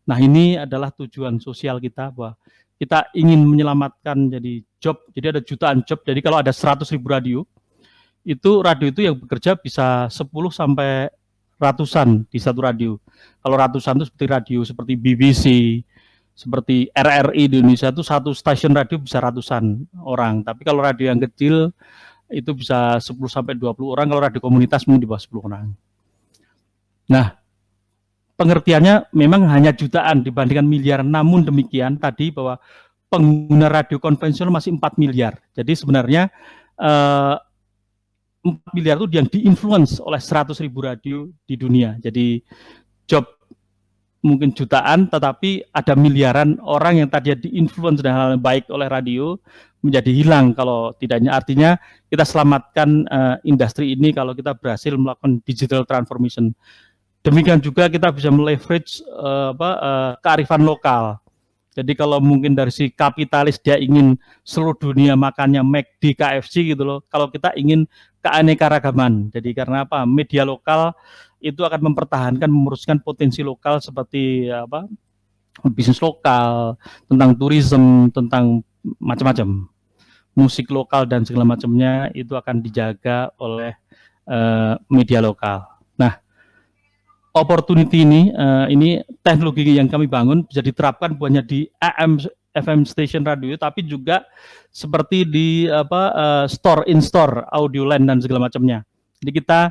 Nah, ini adalah tujuan sosial kita, bahwa kita ingin menyelamatkan jadi job. Jadi ada jutaan job. Jadi kalau ada 100.000 radio itu yang bekerja bisa 10 sampai ratusan di satu radio. Kalau ratusan itu seperti radio seperti BBC, seperti RRI di Indonesia itu satu stasiun radio bisa ratusan orang. Tapi kalau radio yang kecil itu bisa 10 sampai 20 orang, kalau radio komunitas mungkin di bawah 10 orang. Nah, pengertiannya memang hanya jutaan dibandingkan miliar, namun demikian tadi bahwa pengguna radio konvensional masih 4 miliar. Jadi sebenarnya 4 miliar itu yang diinfluence oleh 100.000 radio di dunia. Jadi job mungkin jutaan, tetapi ada miliaran orang yang tadinya diinfluence dan hal baik oleh radio menjadi hilang kalau tidaknya. Artinya kita selamatkan industri ini kalau kita berhasil melakukan digital transformation. Demikian juga kita bisa meleverage kearifan lokal. Jadi kalau mungkin dari si kapitalis dia ingin seluruh dunia makannya McD, KFC gitu loh. Kalau kita ingin keanekaragaman. Jadi karena apa? Media lokal itu akan mempertahankan, meneruskan potensi lokal seperti bisnis lokal, tentang tourism, tentang macam-macam. Musik lokal dan segala macamnya itu akan dijaga oleh media lokal. Nah, opportunity ini teknologi yang kami bangun bisa diterapkan bukan hanya di AM FM station radio, tapi juga seperti di store in store, audio line dan segala macamnya. Jadi kita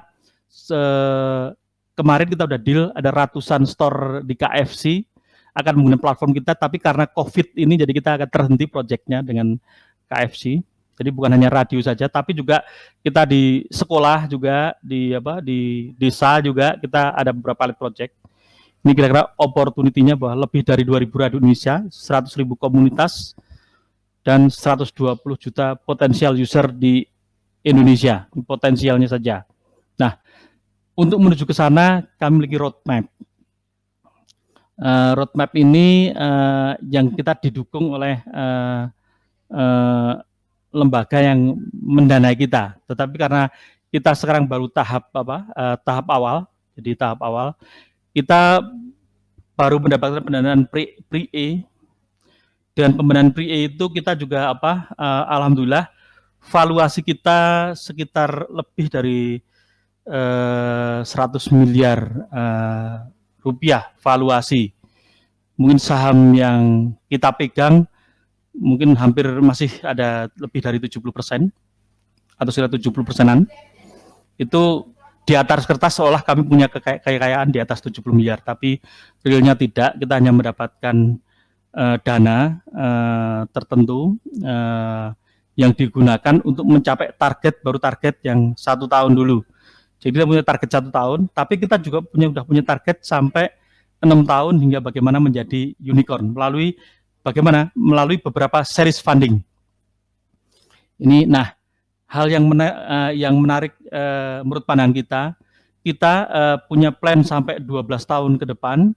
kemarin kita udah deal ada ratusan store di KFC akan menggunakan platform kita, tapi karena COVID ini jadi kita akan terhenti proyeknya dengan KFC. Jadi bukan hanya radio saja, tapi juga kita di sekolah juga, di desa juga kita ada beberapa pilot project. Ini kira-kira opportunity-nya bahwa lebih dari 2.000 radio Indonesia, 100.000 komunitas, dan 120 juta potensial user di Indonesia, potensialnya saja. Nah, untuk menuju ke sana kami memiliki roadmap. Roadmap ini yang kita didukung oleh lembaga yang mendanai kita, tetapi karena kita sekarang baru tahap awal, jadi tahap awal kita baru mendapatkan pendanaan pre-A. Dengan pendanaan pre-A itu kita juga alhamdulillah valuasi kita sekitar lebih dari 100 miliar rupiah valuasi. Mungkin saham yang kita pegang mungkin hampir masih ada lebih dari 70% atau sekitar 70%-an. Itu di atas kertas seolah kami punya kekayaan di atas 70 miliar, tapi realnya tidak. Kita hanya mendapatkan dana tertentu yang digunakan untuk mencapai target yang 1 tahun dulu. Jadi kita punya target 1 tahun, tapi kita juga sudah punya target sampai 6 tahun hingga bagaimana menjadi unicorn melalui beberapa series funding. Ini, nah, hal yang menarik menurut pandangan kita punya plan sampai 12 tahun ke depan.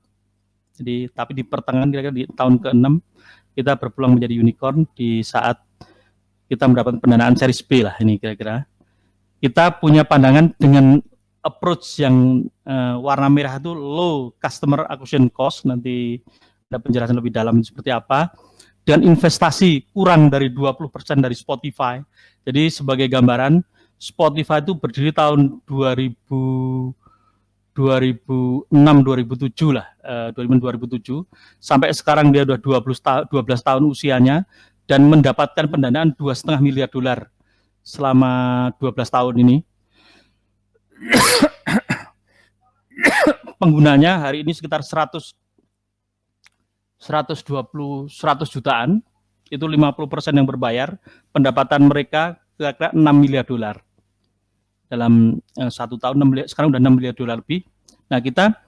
Jadi, tapi di pertengahan kira-kira di tahun ke-6 kita berpeluang menjadi unicorn di saat kita mendapat pendanaan series B lah ini kira-kira. Kita punya pandangan dengan approach yang warna merah itu low customer acquisition cost, nanti ada penjelasan lebih dalam seperti apa, dan investasi kurang dari 20% dari Spotify. Jadi sebagai gambaran, Spotify itu berdiri tahun 2006-2007 lah, 2007 sampai sekarang dia udah 12 tahun usianya dan mendapatkan pendanaan $2,5 miliar selama 12 tahun ini. Penggunanya hari ini sekitar 100 jutaan, itu 50% yang berbayar, pendapatan mereka kira-kira $6 miliar dalam 1 tahun. Sekarang udah $6 miliar lebih. Nah, kita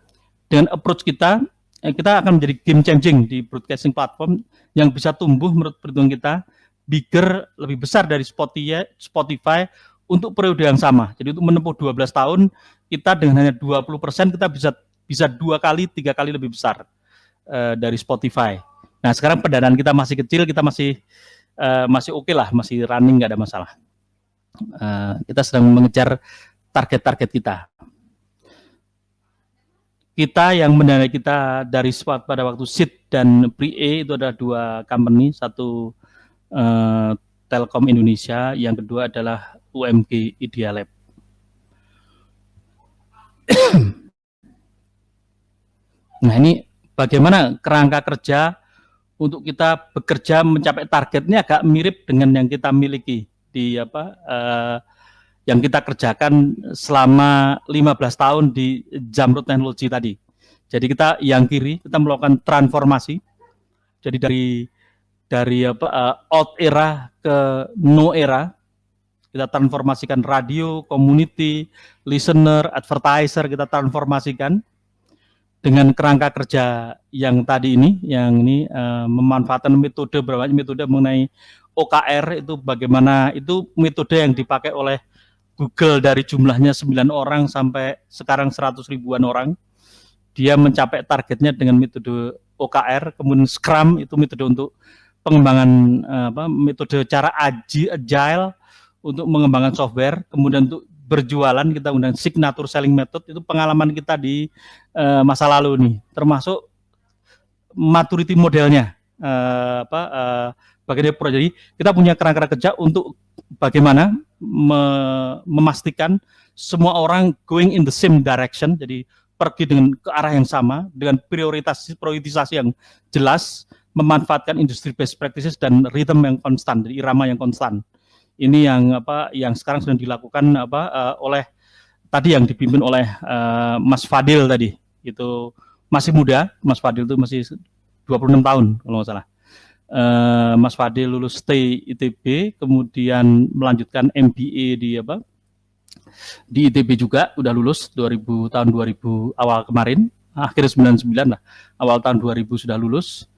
dengan approach kita akan menjadi game changing di broadcasting platform yang bisa tumbuh menurut perhitungan kita bigger, lebih besar dari Spotify untuk periode yang sama. Jadi untuk menempuh 12 tahun, kita dengan hanya 20% kita bisa 2 kali, 3 kali lebih besar dari Spotify. Nah, sekarang pendanaan kita masih kecil, kita masih oke lah, masih running, nggak ada masalah. Kita sedang mengejar target-target kita. Kita yang mendanai kita dari pada waktu seed dan pre-A itu ada 2 company, satu Telkom Indonesia, yang kedua adalah UMG Idealab. Nah, ini bagaimana kerangka kerja untuk kita bekerja mencapai targetnya agak mirip dengan yang kita miliki di yang kita kerjakan selama 15 tahun di Zamrud Technology tadi. Jadi kita yang kiri kita melakukan transformasi. Jadi dari old era ke new era, kita transformasikan radio, community, listener, advertiser, kita transformasikan dengan kerangka kerja yang tadi ini, memanfaatkan berbagai metode mengenai OKR. Itu bagaimana, itu metode yang dipakai oleh Google dari jumlahnya 9 orang sampai sekarang 100 ribuan orang. Dia mencapai targetnya dengan metode OKR. Kemudian Scrum itu metode untuk pengembangan metode cara agile untuk mengembangkan software. Kemudian untuk berjualan kita menggunakan signature selling method. Itu pengalaman kita di masa lalu nih, termasuk maturity modelnya. Bagaimana jadi kita punya kerangka kerja untuk bagaimana memastikan semua orang going in the same direction, jadi pergi dengan ke arah yang sama dengan prioritisasi yang jelas, memanfaatkan industry best practices dan rhythm yang konstan, jadi irama yang konstan. Ini yang sekarang sedang dilakukan oleh tadi yang dipimpin oleh Mas Fadil tadi. Itu masih muda, Mas Fadil itu masih 26 tahun kalau nggak salah. Mas Fadil lulus ITB, kemudian melanjutkan MBA di ITB juga, udah lulus tahun 2000 awal kemarin, akhir 99 lah, awal tahun 2000 sudah lulus,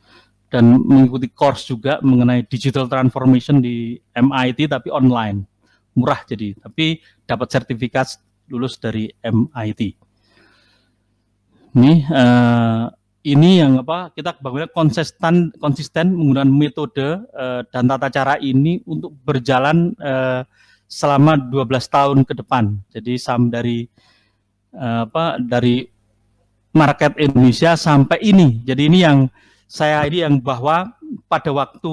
dan mengikuti course juga mengenai digital transformation di MIT, tapi online, murah jadi, tapi dapat sertifikat lulus dari MIT. Ini yang kita bagaimana konsisten menggunakan metode dan tata cara ini untuk berjalan selama 12 tahun ke depan. Jadi dari market Indonesia sampai ini. Jadi ini yang bahwa pada waktu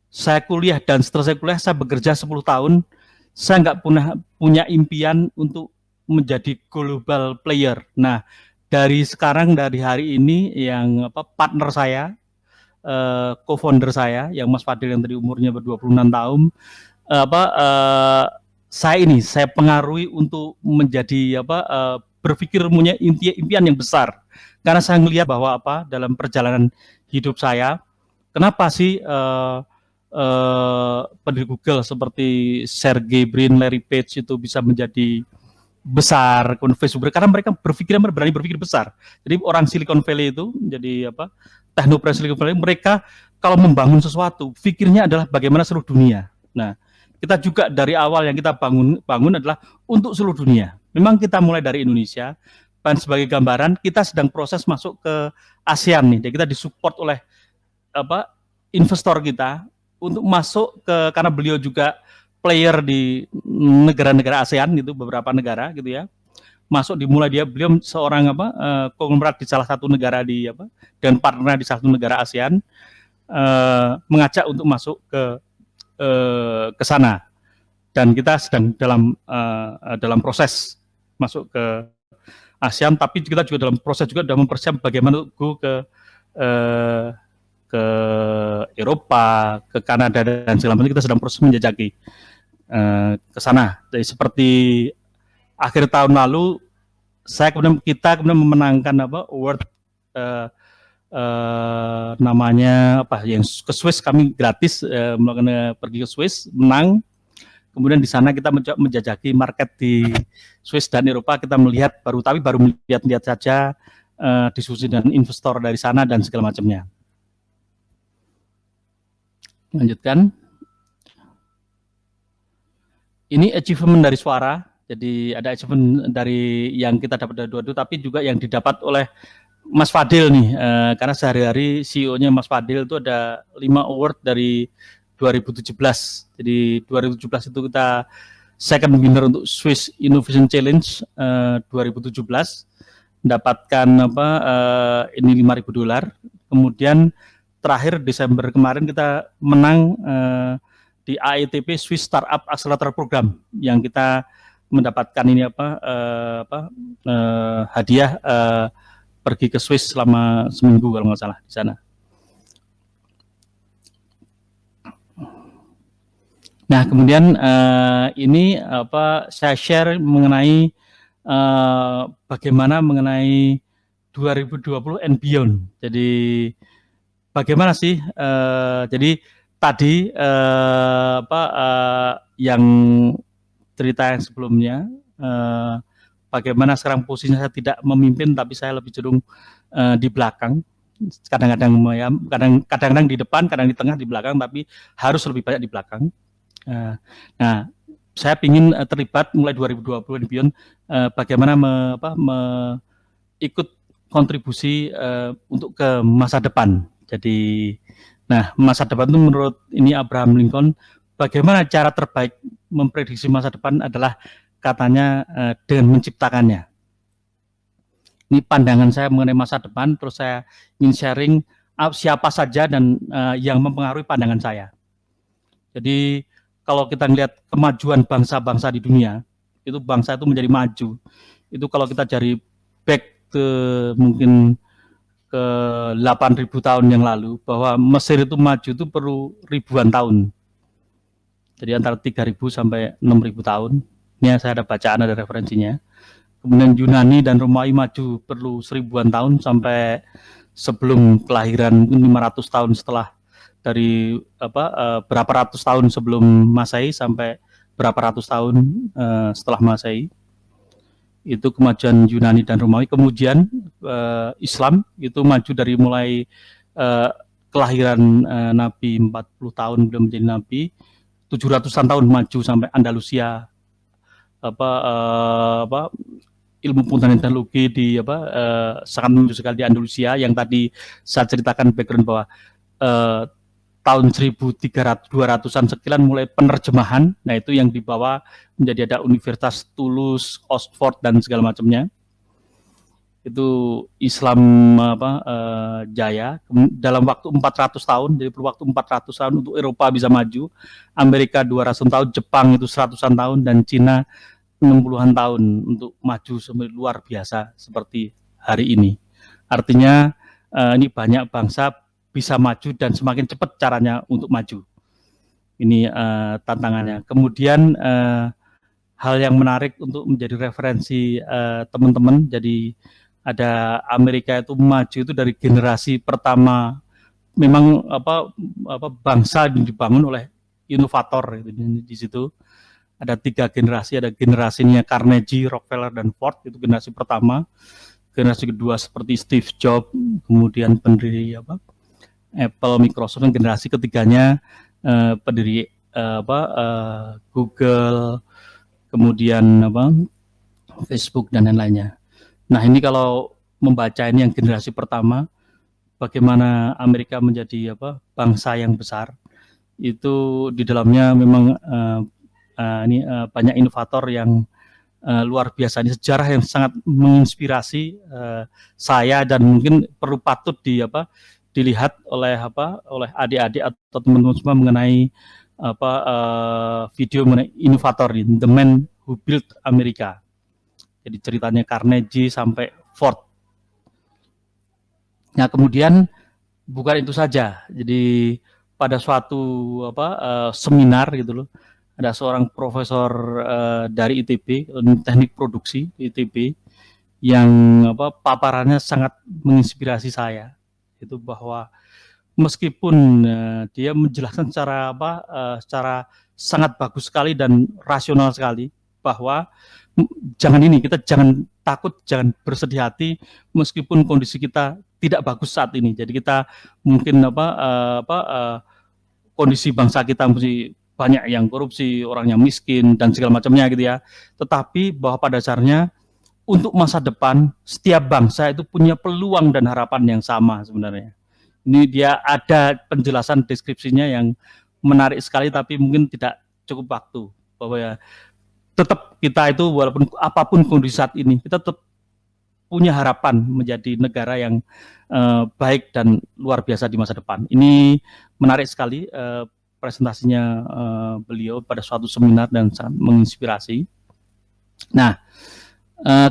saya kuliah dan setelah saya kuliah saya bekerja 10 tahun, saya nggak punya impian untuk menjadi global player. Nah, dari hari ini yang partner saya, co-founder saya yang Mas Fadil yang tadi umurnya 26 tahun, saya pengaruhi untuk menjadi berpikir punya impian yang besar, karena saya melihat bahwa dalam perjalanan hidup saya, kenapa sih pendiri Google seperti Sergey Brin, Larry Page itu bisa menjadi besar, kemudian Facebook, karena mereka berani berpikir besar. Jadi orang Silicon Valley itu jadi teknopreneur Silicon Valley, mereka kalau membangun sesuatu, pikirnya adalah bagaimana seluruh dunia. Nah, kita juga dari awal yang kita bangun adalah untuk seluruh dunia. Memang kita mulai dari Indonesia, dan sebagai gambaran kita sedang proses masuk ke ASEAN nih. Jadi kita disupport oleh investor kita untuk masuk ke, karena beliau juga player di negara-negara ASEAN gitu, beberapa negara gitu ya. Masuk dimulai beliau seorang konglomerat di salah satu negara dan partner di salah satu negara ASEAN, mengajak untuk masuk ke sana, dan kita sedang dalam proses masuk ke ASEAN, tapi kita juga dalam proses juga sudah mempersiapkan bagaimana go ke Eropa, ke Kanada dan segala macam. Kita sedang proses menjajaki ke sana. Jadi seperti akhir tahun lalu kita kemudian memenangkan award namanya yang ke Swiss, kami gratis pergi ke Swiss, menang. Kemudian di sana kita menjajaki market di Swiss dan Eropa. Kita melihat baru melihat saja, diskusi dengan investor dari sana dan segala macamnya. Lanjutkan. Ini achievement dari suara. Jadi ada achievement dari yang kita dapat dari dua-dua, tapi juga yang didapat oleh Mas Fadil nih, karena sehari-hari CEO-nya Mas Fadil itu ada 5 award dari 2017. Jadi 2017 itu kita second winner untuk Swiss Innovation Challenge 2017, mendapatkan ini $5.000. Kemudian terakhir Desember kemarin kita menang di AETP Swiss Startup Accelerator Program, yang kita mendapatkan ini hadiah pergi ke Swiss selama seminggu kalau nggak salah di sana. Nah, kemudian ini saya share mengenai bagaimana mengenai 2020 and beyond. Jadi bagaimana sih? Jadi tadi yang cerita yang sebelumnya, bagaimana sekarang posisinya saya tidak memimpin, tapi saya lebih cenderung di belakang. Kadang-kadang di depan, kadang di tengah, di belakang, tapi harus lebih banyak di belakang. Nah, saya ingin terlibat mulai 2020 dan beyond, bagaimana ikut kontribusi untuk ke masa depan. Jadi, nah, masa depan itu menurut ini Abraham Lincoln, bagaimana cara terbaik memprediksi masa depan adalah katanya dengan menciptakannya. Ini pandangan saya mengenai masa depan, terus saya ingin sharing siapa saja dan yang mempengaruhi pandangan saya. Jadi kalau kita melihat kemajuan bangsa-bangsa di dunia, itu bangsa itu menjadi maju. Itu kalau kita cari back ke mungkin ke 8.000 tahun yang lalu, bahwa Mesir itu maju itu perlu ribuan tahun. Jadi antara 3.000 sampai 6.000 tahun. Ini saya ada bacaan, ada referensinya. Kemudian Yunani dan Romawi maju perlu 1000-an tahun sampai sebelum kelahiran, mungkin 500 tahun setelah dari berapa ratus tahun sebelum Masehi sampai berapa ratus tahun setelah Masehi. Itu kemajuan Yunani dan Romawi. Kemudian Islam itu maju dari mulai kelahiran Nabi 40 tahun belum menjadi Nabi, 700-an tahun maju sampai Andalusia, ilmu pengetahuan teknologi di sangat maju sekali di Andalusia, yang tadi saya ceritakan background bahwa tahun 1300-200-an sekian mulai penerjemahan. Nah, itu yang dibawa menjadi ada Universitas Toulouse, Oxford dan segala macamnya. Itu Islam jaya dalam waktu 400 tahun. Jadi perlu waktu 400 tahun untuk Eropa bisa maju, Amerika 200 tahun, Jepang itu 100-an tahun, dan Cina 60-an tahun untuk maju luar biasa seperti hari ini. Artinya ini banyak bangsa bisa maju dan semakin cepat caranya untuk maju. Ini tantangannya. Kemudian hal yang menarik untuk menjadi referensi teman-teman. Jadi ada Amerika itu maju itu dari generasi pertama, memang bangsa yang dibangun oleh inovator di situ. Ada 3 generasi, ada generasinya Carnegie, Rockefeller, dan Ford, itu generasi pertama. Generasi kedua seperti Steve Jobs, kemudian pendiri Apple, Microsoft, dan generasi ketiganya pendiri Google, kemudian Facebook dan lain-lainnya. Nah, ini kalau membaca ini yang generasi pertama, bagaimana Amerika menjadi bangsa yang besar, itu di dalamnya memang banyak inovator yang luar biasa. Ini sejarah yang sangat menginspirasi saya, dan mungkin perlu patut dilihat oleh adik-adik atau teman-teman semua mengenai video mengenai inovator ini, The Man Who Built America. Jadi ceritanya Carnegie sampai Ford. Nah, kemudian bukan itu saja. Jadi pada suatu seminar gitu loh, ada seorang profesor dari ITB, teknik produksi ITB, yang paparannya sangat menginspirasi saya. Itu bahwa meskipun dia menjelaskan secara sangat bagus sekali dan rasional sekali, bahwa kita jangan takut, jangan bersedih hati meskipun kondisi kita tidak bagus saat ini. Jadi kita mungkin kondisi bangsa kita mesti banyak yang korupsi, orang yang miskin dan segala macamnya gitu ya. Tetapi bahwa pada dasarnya untuk masa depan setiap bangsa itu punya peluang dan harapan yang sama sebenarnya. Ini dia ada penjelasan deskripsinya yang menarik sekali, tapi mungkin tidak cukup waktu. Bahwa ya tetap kita itu walaupun apapun kondisi saat ini, kita tetap punya harapan menjadi negara yang baik dan luar biasa di masa depan. Ini menarik sekali presentasinya beliau pada suatu seminar dan sangat menginspirasi. Nah,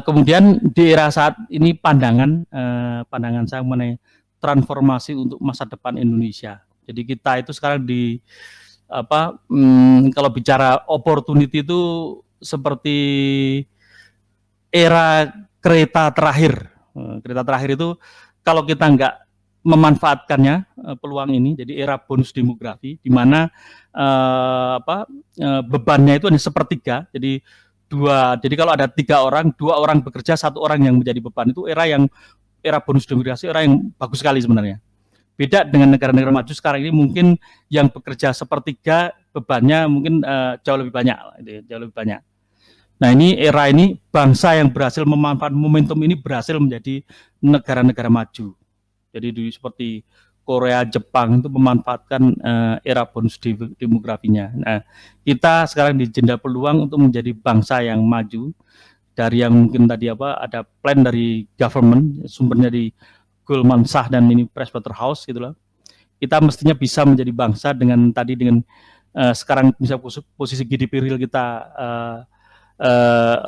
kemudian di era saat ini pandangan saya mengenai transformasi untuk masa depan Indonesia. Jadi kita itu sekarang kalau bicara opportunity itu seperti era kereta terakhir. Kereta terakhir itu kalau kita nggak memanfaatkannya peluang ini, jadi era bonus demografi, di mana bebannya itu hanya sepertiga. Jadi kalau ada 3 orang, 2 orang bekerja, 1 orang yang menjadi beban. Itu era bonus demografi, era yang bagus sekali sebenarnya. Beda dengan negara-negara maju sekarang ini, mungkin yang bekerja sepertiga, bebannya mungkin jauh lebih banyak. Nah, ini era ini bangsa yang berhasil memanfaatkan momentum ini berhasil menjadi negara-negara maju. Jadi seperti Korea, Jepang itu memanfaatkan era bonus demografinya. Nah, kita sekarang di jendela peluang untuk menjadi bangsa yang maju, dari yang mungkin tadi ada plan dari government, sumbernya di Goldman Sachs dan ini Pricewaterhouse gitulah. Kita mestinya bisa menjadi bangsa dengan sekarang bisa posisi GDP real kita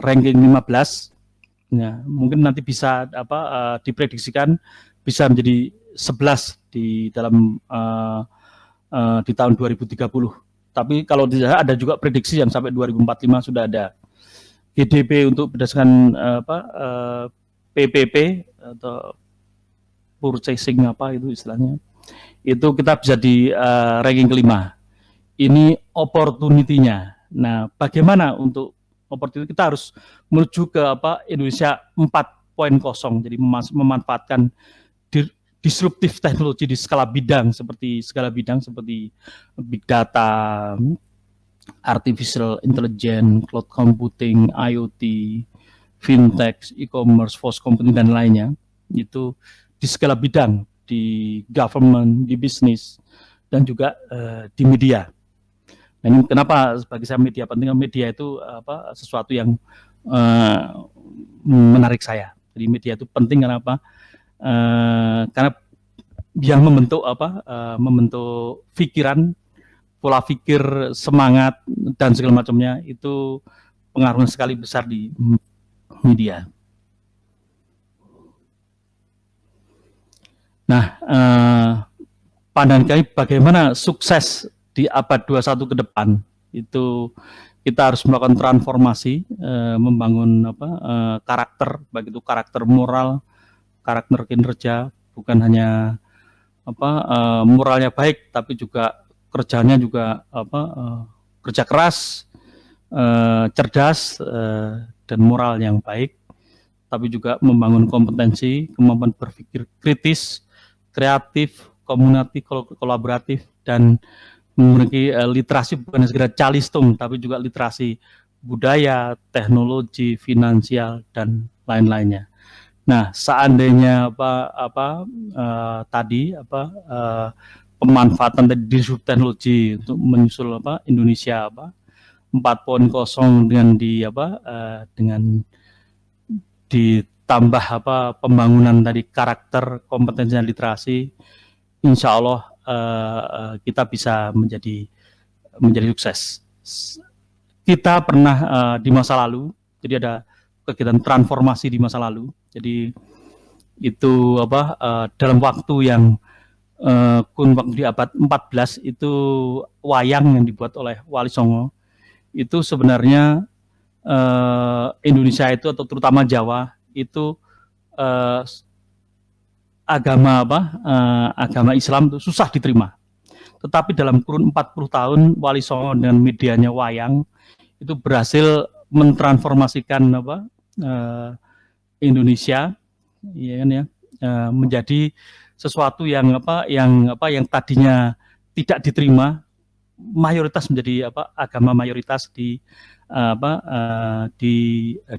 ranking 15. Ya, mungkin nanti bisa diprediksikan bisa menjadi 11 di dalam di tahun 2030. Tapi kalau tidak ada juga prediksi yang sampai 2045 sudah ada. GDP untuk berdasarkan PPP atau purchasing itu istilahnya, itu kita bisa di ranking kelima. Ini opportunity-nya. Nah, bagaimana untuk opportunity? Kita harus menuju ke Indonesia 4.0. Jadi memanfaatkan disruptif teknologi di segala bidang seperti big data, artificial intelligence, cloud computing, IoT, fintech, e-commerce, force computing dan lainnya. Itu di segala bidang, di government, di bisnis, dan juga di media. Nah, ini kenapa bagi saya media penting? Media itu sesuatu yang menarik saya. Jadi media itu penting kenapa? Karena yang membentuk membentuk pikiran, pola pikir, semangat dan segala macamnya, itu pengaruhnya sekali besar di media. Nah, pandangan kami bagaimana sukses di abad 21 ke depan Itu kita harus melakukan transformasi, membangun karakter, baik itu karakter moral, karakter kinerja, bukan hanya moralnya baik, tapi juga kerjanya juga kerja keras, cerdas, dan moral yang baik, tapi juga membangun kompetensi, kemampuan berpikir kritis, kreatif, komunikatif, kolaboratif, dan memiliki literasi bukan segera calistung, tapi juga literasi budaya, teknologi, finansial, dan lain-lainnya. Nah, seandainya pemanfaatan dari disruptif teknologi untuk menyusul Indonesia 4.0 dengan ditambah pembangunan dari karakter, kompetensi dan literasi, insya Allah kita bisa menjadi sukses. Kita pernah di masa lalu, jadi ada kegiatan transformasi di masa lalu. Jadi itu dalam waktu yang waktu di abad 14 itu wayang yang dibuat oleh Wali Songo itu sebenarnya Indonesia itu atau terutama Jawa itu agama Islam itu susah diterima. Tetapi dalam kurun 40 tahun Wali Songo dengan medianya wayang itu berhasil mentransformasikan Indonesia menjadi sesuatu yang tadinya tidak diterima, mayoritas menjadi agama mayoritas di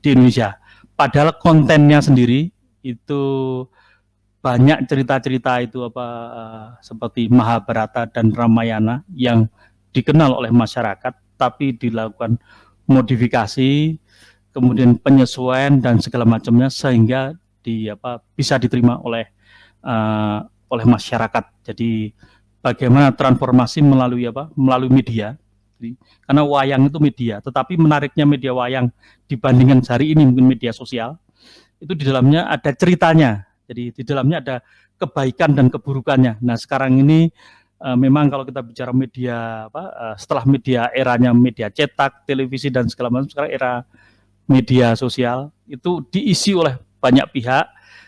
Indonesia. Padahal kontennya sendiri itu banyak cerita-cerita itu seperti Mahabharata dan Ramayana yang dikenal oleh masyarakat, tapi dilakukan modifikasi, kemudian penyesuaian dan segala macamnya sehingga bisa diterima oleh masyarakat. Jadi bagaimana transformasi melalui media. Jadi, karena wayang itu media, tetapi menariknya media wayang dibandingkan hari ini mungkin media sosial itu di dalamnya ada ceritanya. Jadi di dalamnya ada kebaikan dan keburukannya. Nah sekarang ini memang kalau kita bicara media setelah media eranya media cetak, televisi dan segala macam, sekarang era media sosial itu diisi oleh banyak pihak,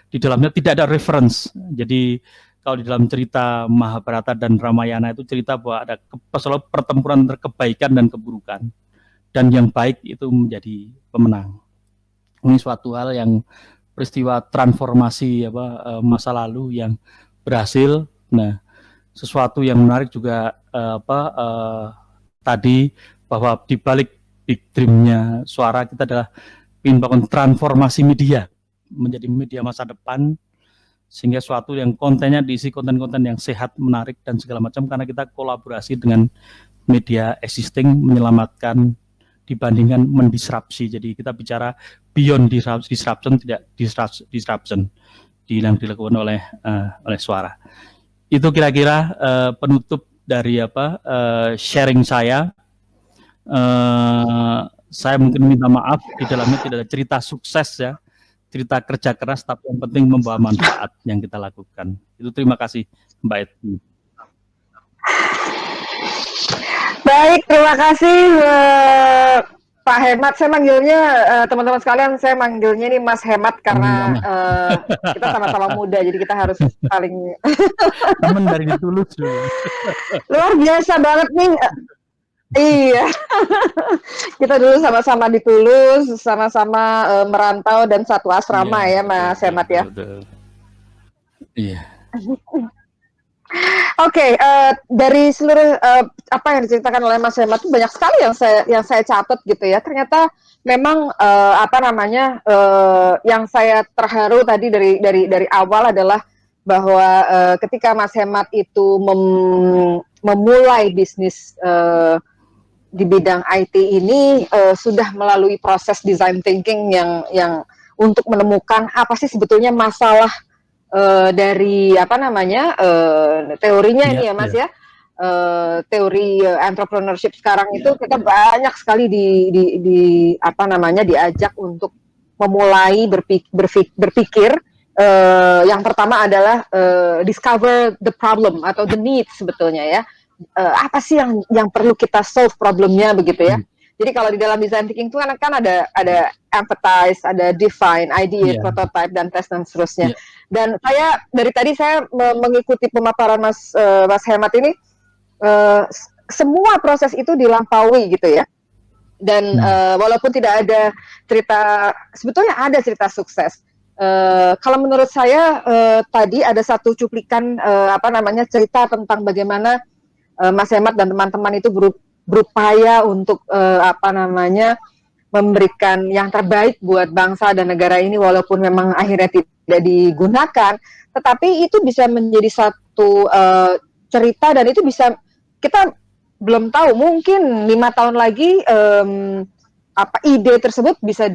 di dalamnya tidak ada reference. Jadi kalau di dalam cerita Mahabharata dan Ramayana itu cerita bahwa ada selalu pertempuran antara kebaikan dan keburukan, dan yang baik itu menjadi pemenang. Ini suatu hal yang peristiwa transformasi masa lalu yang berhasil. Nah, sesuatu yang menarik juga tadi bahwa di balik big dream-nya Suara kita adalah ingin bangun transformasi media menjadi media masa depan, sehingga suatu yang kontennya diisi konten-konten yang sehat, menarik dan segala macam, karena kita kolaborasi dengan media existing menyelamatkan dibandingkan mendisrupsi. Jadi kita bicara beyond disruption, tidak disruption yang dilakukan oleh Suara. Itu kira-kira penutup dari sharing saya. Saya mungkin minta maaf, di dalamnya tidak ada cerita sukses ya, cerita kerja keras, tapi yang penting membawa manfaat yang kita lakukan. Itu terima kasih Mbak Eti. Baik, terima kasih Pak Hemat. Saya manggilnya teman-teman sekalian, saya manggilnya ini Mas Hemat karena kita sama-sama muda, jadi kita harus saling teman dari Tulus luar biasa banget nih. Iya, kita dulu sama-sama di Tulus, sama-sama merantau dan satu asrama ya Mas Hemat ya. Iya. Oke, dari seluruh apa yang diceritakan oleh Mas Hemat itu banyak sekali yang saya catat gitu ya. Ternyata memang yang saya terharu tadi dari awal adalah bahwa ketika Mas Hemat itu memulai bisnis di bidang IT ini sudah melalui proses design thinking yang untuk menemukan apa sih sebetulnya masalah dari teorinya ini ya Mas ya, teori entrepreneurship sekarang itu kita banyak sekali diajak untuk memulai berpikir. Yang pertama adalah discover the problem atau the need sebetulnya ya. apa sih yang perlu kita solve problemnya begitu ya. Jadi kalau di dalam design thinking itu kan ada empathize, ada define, ideate, prototype, dan test dan seterusnya. Dan saya dari tadi saya mengikuti pemaparan Mas Hemat ini, semua proses itu dilampaui gitu ya. Dan walaupun tidak ada cerita, sebetulnya ada cerita sukses. Kalau menurut saya tadi ada satu cuplikan cerita tentang bagaimana Mas Hemat dan teman-teman itu berupaya untuk memberikan yang terbaik buat bangsa dan negara ini, walaupun memang akhirnya tidak digunakan, tetapi itu bisa menjadi satu cerita, dan itu bisa, kita belum tahu, mungkin 5 tahun lagi ide tersebut bisa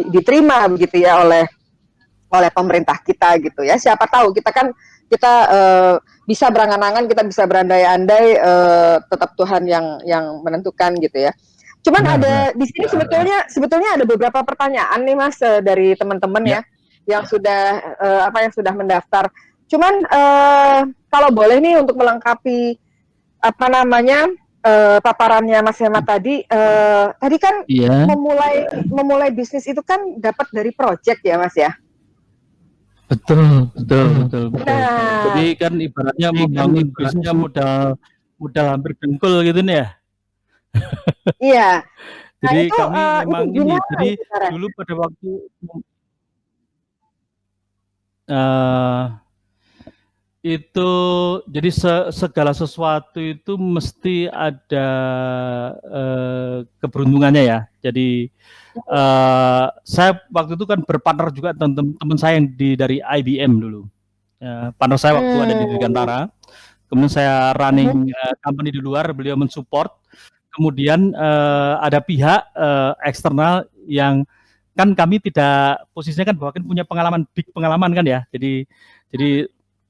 diterima begitu ya oleh pemerintah kita gitu ya. Siapa tahu, kita bisa berangan-angan, kita bisa berandai-andai, tetap Tuhan yang menentukan gitu ya. Cuman di sini sebetulnya ada beberapa pertanyaan nih Mas dari teman-teman ya yang sudah mendaftar. Cuman kalau boleh nih untuk melengkapi paparannya Mas Hemat tadi kan memulai bisnis itu kan dapat dari project ya Mas ya. Betul. Nah, jadi kan ibaratnya membangun bisnisnya modal hampir dengkul gitu nih ya. Iya. Jadi kami memang ini, jadi dulu pada waktu itu, jadi segala sesuatu itu mesti ada keberuntungannya ya. Jadi saya waktu itu kan berpartner juga teman-teman saya yang dari IBM dulu. Partner saya waktu ada di Dirgantara. Kemudian saya running company di luar, beliau mensupport. Kemudian ada pihak eksternal yang kan kami tidak, posisinya kan bahwa kan punya big pengalaman kan ya. Jadi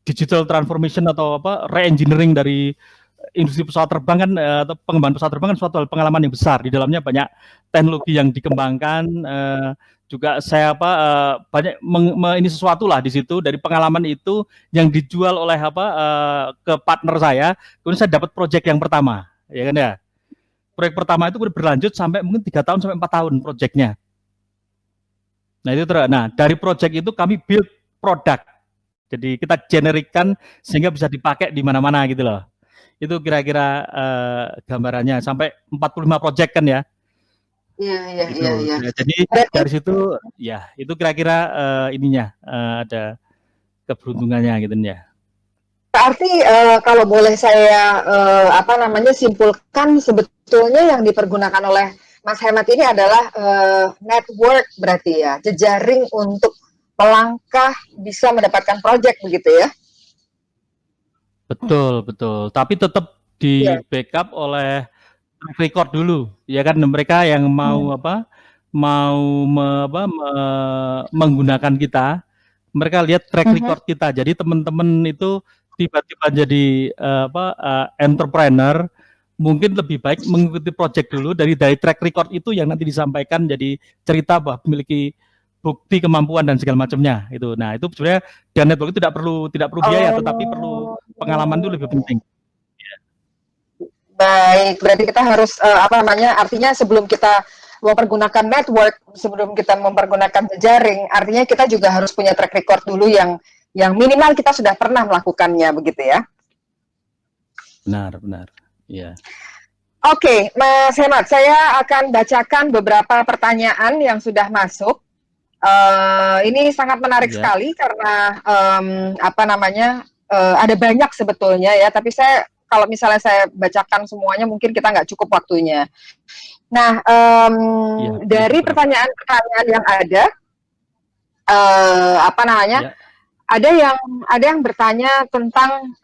digital transformation atau re-engineering dari industri pesawat terbang kan, atau pengembangan pesawat terbang kan suatu pengalaman yang besar. Di dalamnya banyak teknologi yang dikembangkan, juga saya banyak ini sesuatu lah di situ, dari pengalaman itu yang dijual oleh ke partner saya. Kemudian saya dapat proyek yang pertama, ya kan ya. Proyek pertama itu berlanjut sampai mungkin 3 tahun sampai 4 tahun proyeknya. Nah dari proyek itu kami build produk. Jadi kita generikkan sehingga bisa dipakai di mana-mana gitu loh. Itu kira-kira gambarannya, sampai 45 proyek kan ya. Iya. Jadi dari situ ya itu kira-kira ada keberuntungannya gitu ya. Berarti kalau boleh saya simpulkan, sebetulnya yang dipergunakan oleh Mas Hemat ini adalah network berarti ya, jejaring untuk melangkah bisa mendapatkan proyek begitu ya. Betul. Tapi tetap di backup oleh record dulu, ya kan, mereka yang mau menggunakan kita, mereka lihat track record kita. Jadi teman-teman itu tiba-tiba jadi entrepreneur, mungkin lebih baik mengikuti project dulu, dari track record itu yang nanti disampaikan jadi cerita bahwa memiliki bukti kemampuan dan segala macamnya itu. Nah itu sebenarnya dan network itu tidak perlu biaya, tetapi perlu pengalaman itu lebih penting. Baik, berarti kita harus artinya sebelum kita mempergunakan network, sebelum kita mempergunakan jejaring, artinya kita juga harus punya track record dulu yang minimal kita sudah pernah melakukannya begitu ya. Benar. Iya. Oke, Mas Hemat, saya akan bacakan beberapa pertanyaan yang sudah masuk. Ini sangat menarik sekali karena ada banyak sebetulnya ya, tapi kalau misalnya saya bacakan semuanya mungkin kita nggak cukup waktunya. Nah, dari pertanyaan-pertanyaan yang ada, ada yang bertanya tentang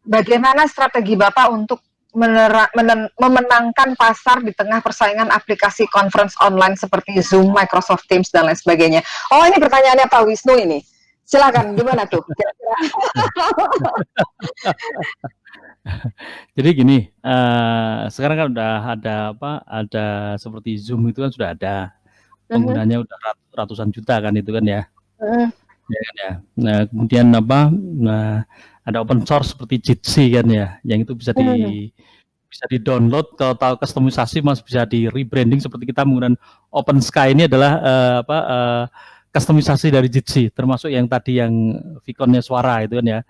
bagaimana strategi Bapak untuk memenangkan pasar di tengah persaingan aplikasi conference online seperti Zoom, Microsoft Teams, dan lain sebagainya. Oh, ini pertanyaannya Pak Wisnu ini. Silakan, gimana tuh? Jadi gini, sekarang kan udah ada seperti Zoom itu kan sudah ada, penggunanya udah ratusan juta kan itu kan ya. ya kan ya. Nah, kemudian apa? Nah, ada open source seperti Jitsi kan ya, yang itu bisa di-download. Kalau tahu kustomisasi mas bisa di rebranding seperti kita menggunakan OpenSky ini adalah kustomisasi dari Jitsi, termasuk yang tadi yang Viconnya suara itu kan ya.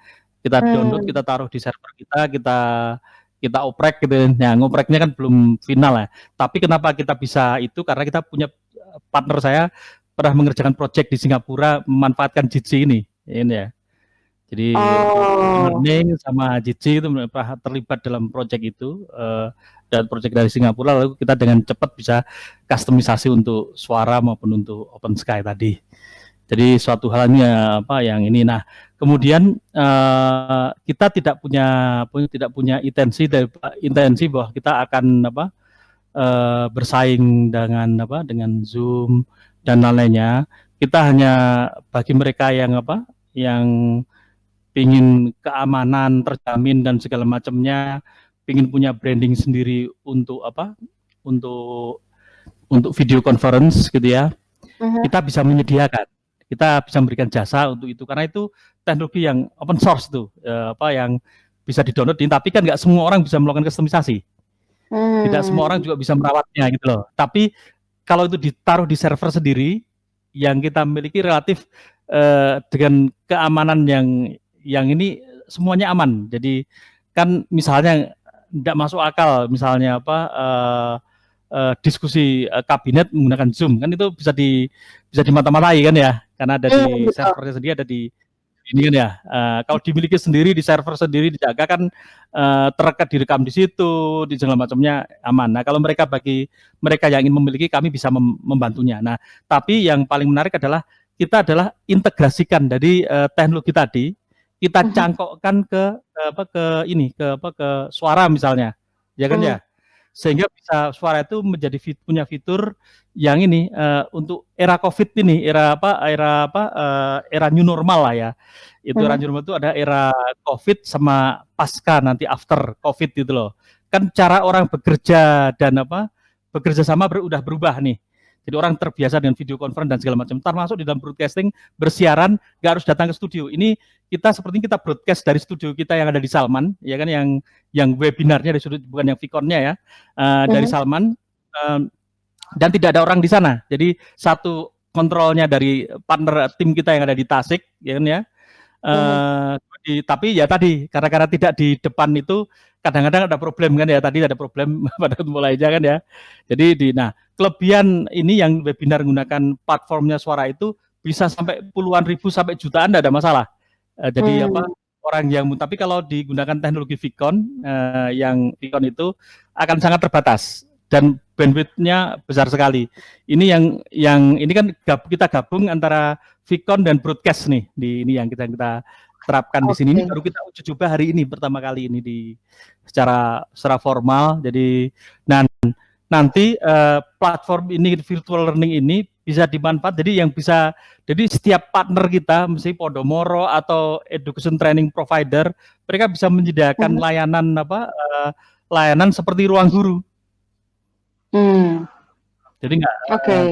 Kita download, kita taruh di server kita oprek gitu. Nah, ngopreknya kan belum final ya. Tapi kenapa kita bisa itu? Karena kita punya partner saya pernah mengerjakan project di Singapura memanfaatkan Jitsi ini ya. Jadi learning sama Jitsi itu pernah terlibat dalam project itu dan project dari Singapura, lalu kita dengan cepat bisa kustomisasi untuk suara maupun untuk OpenSky tadi. Jadi suatu hal ini apa yang ini. Nah, kemudian kita tidak punya intensi bahwa kita akan apa bersaing dengan Zoom dan lainnya. Kita hanya bagi mereka yang ingin keamanan terjamin dan segala macamnya, ingin punya branding sendiri untuk untuk video conference gitu ya. Kita bisa menyediakan, kita bisa memberikan jasa untuk itu karena itu teknologi yang open source tuh, yang bisa di-download, tapi kan nggak semua orang bisa melakukan kustomisasi. Tidak semua orang juga bisa merawatnya gitu loh. Tapi kalau itu ditaruh di server sendiri yang kita miliki relatif dengan keamanan yang ini semuanya aman. Jadi kan misalnya tidak masuk akal misalnya diskusi kabinet menggunakan Zoom kan itu bisa dimata-matai kan ya, karena ada di servernya sendiri, ada di ini kan ya. Kalau dimiliki sendiri di server sendiri dijaga kan terdekat direkam di situ, di segala macamnya aman. Nah, kalau bagi mereka yang ingin memiliki, kami bisa membantunya. Nah, tapi yang paling menarik adalah kita integrasikan dari teknologi tadi, kita cangkokkan ke suara misalnya, ya kan ya, sehingga bisa suara itu punya fitur yang ini untuk era COVID ini, era new normal lah ya. Itu era new normal itu ada era COVID sama pasca nanti after COVID gitu loh. Kan cara orang bekerja dan bekerja sama udah berubah nih. Jadi orang terbiasa dengan video conference dan segala macam. Termasuk di dalam broadcasting, bersiaran, nggak harus datang ke studio. Ini kita broadcast dari studio kita yang ada di Salman, ya kan, yang webinarnya dari studio, bukan yang Viconnya ya, dari Salman, dan tidak ada orang di sana. Jadi satu kontrolnya dari partner tim kita yang ada di Tasik, ya kan ya. Tapi ya tadi karena tidak di depan itu kadang-kadang ada problem kan ya, tadi ada problem pada mulainya kan ya. Jadi kelebihan ini yang webinar menggunakan platformnya suara itu bisa sampai puluhan ribu sampai jutaan, tidak ada masalah. Jadi orang yang, tapi kalau digunakan teknologi Vicon, yang Vicon itu akan sangat terbatas dan bandwidth-nya besar sekali. Ini yang ini kan kita gabung antara Vicon dan broadcast nih, ini yang kita terapkan di sini. Ini baru kita uji coba hari ini pertama kali ini secara formal. Jadi nanti platform ini, virtual learning ini bisa dimanfaat. Jadi setiap partner kita, misalnya Podomoro atau education training provider, mereka bisa menyediakan layanan seperti ruang guru. Jadi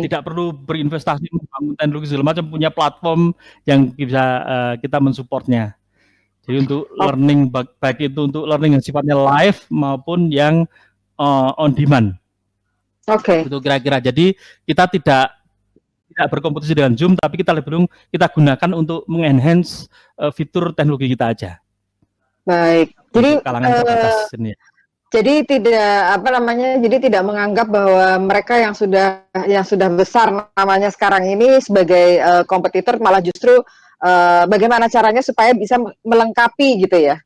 tidak perlu berinvestasi membangun teknologi segala macam, punya platform yang bisa kita mensupportnya. Jadi untuk learning, baik itu untuk learning yang sifatnya live maupun yang on demand. Itu kira-kira. Jadi kita tidak berkompetisi dengan Zoom, tapi kita kita gunakan untuk mengenhance fitur teknologi kita aja. Baik. Jadi kalangan terbatas ini. Jadi tidak menganggap bahwa mereka yang sudah besar namanya sekarang ini sebagai kompetitor, malah justru bagaimana caranya supaya bisa melengkapi gitu ya?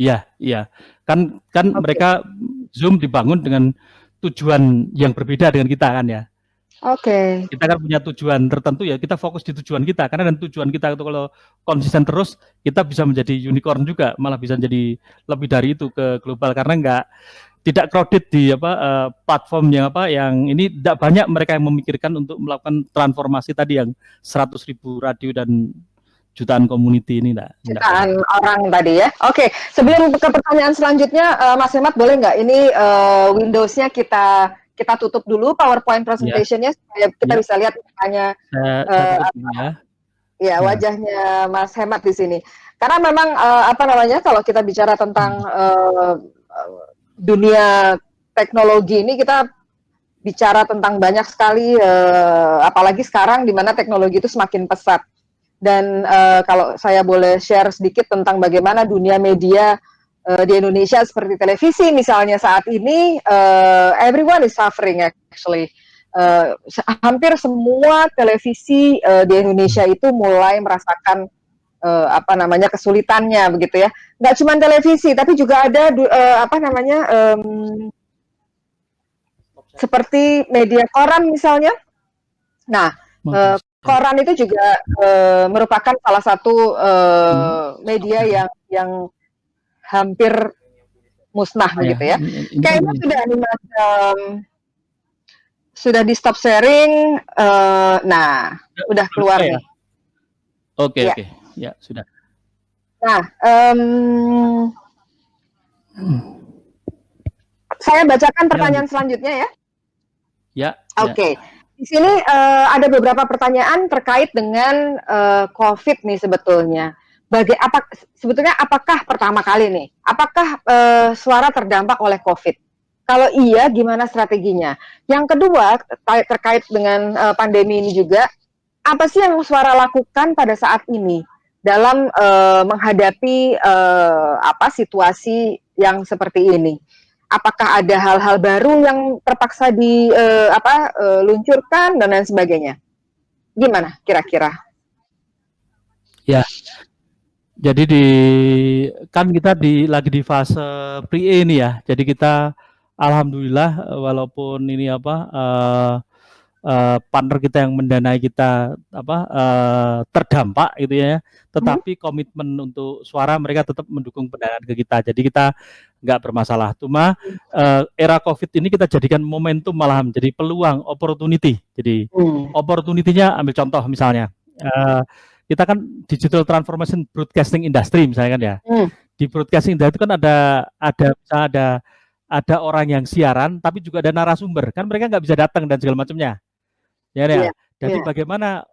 Iya. Kan mereka Zoom dibangun dengan tujuan yang berbeda dengan kita kan ya. Kita kan punya tujuan tertentu ya, kita fokus di tujuan kita, karena dan tujuan kita itu kalau konsisten terus, kita bisa menjadi unicorn juga, malah bisa jadi lebih dari itu ke global, karena tidak crowded di platform yang ini. Tidak banyak mereka yang memikirkan untuk melakukan transformasi tadi yang 100.000 radio dan jutaan community ini. Jutaan orang tadi ya. Sebelum ke pertanyaan selanjutnya, Mas Hemat boleh nggak ini Windows-nya kita tutup dulu PowerPoint presentation-nya supaya kita bisa lihat misalnya ya Ya. wajahnya Mas Hemat di sini. Karena memang apa namanya kalau kita bicara tentang dunia teknologi ini kita bicara tentang banyak sekali apalagi sekarang di mana teknologi itu semakin pesat. Dan kalau saya boleh share sedikit tentang bagaimana dunia media di Indonesia seperti televisi misalnya saat ini everyone is suffering actually. Hampir semua televisi di Indonesia itu mulai merasakan apa namanya kesulitannya begitu ya. Nggak cuma televisi, tapi juga ada apa namanya seperti media koran misalnya. Nah, koran itu juga merupakan salah satu media yang hampir musnah Ya, begitu ya. ini kan Kayaknya sudah sudah di stop sharing. Nah, udah keluar ya. nih. Oke, Ya. oke. Ya, sudah. Nah, saya bacakan pertanyaan selanjutnya ya. Ya. Oke. Di sini ada beberapa pertanyaan terkait dengan COVID nih sebetulnya. Sebetulnya apakah pertama kali nih, apakah suara terdampak oleh COVID? Kalau iya, gimana strateginya? Yang kedua, terkait dengan pandemi ini juga, apa sih yang suara lakukan pada saat ini dalam menghadapi apa situasi yang seperti ini? Apakah ada hal-hal baru yang terpaksa luncurkan dan lain sebagainya? Gimana kira-kira? Ya. Jadi kan kita lagi di fase pre ini ya. Jadi kita alhamdulillah walaupun ini partner kita yang mendanai kita terdampak gitu ya, tetapi komitmen untuk suara mereka tetap mendukung pendanaan ke kita. Jadi kita nggak bermasalah. Cuma era COVID ini kita jadikan momentum malahan, jadi peluang, opportunity. Jadi opportunity-nya ambil contoh misalnya. Kita kan digital transformation broadcasting industry misalnya kan ya. Di broadcasting industry itu kan ada orang yang siaran tapi juga ada narasumber. Kan mereka nggak bisa datang dan segala macamnya. Ya, ya. Jadi bagaimana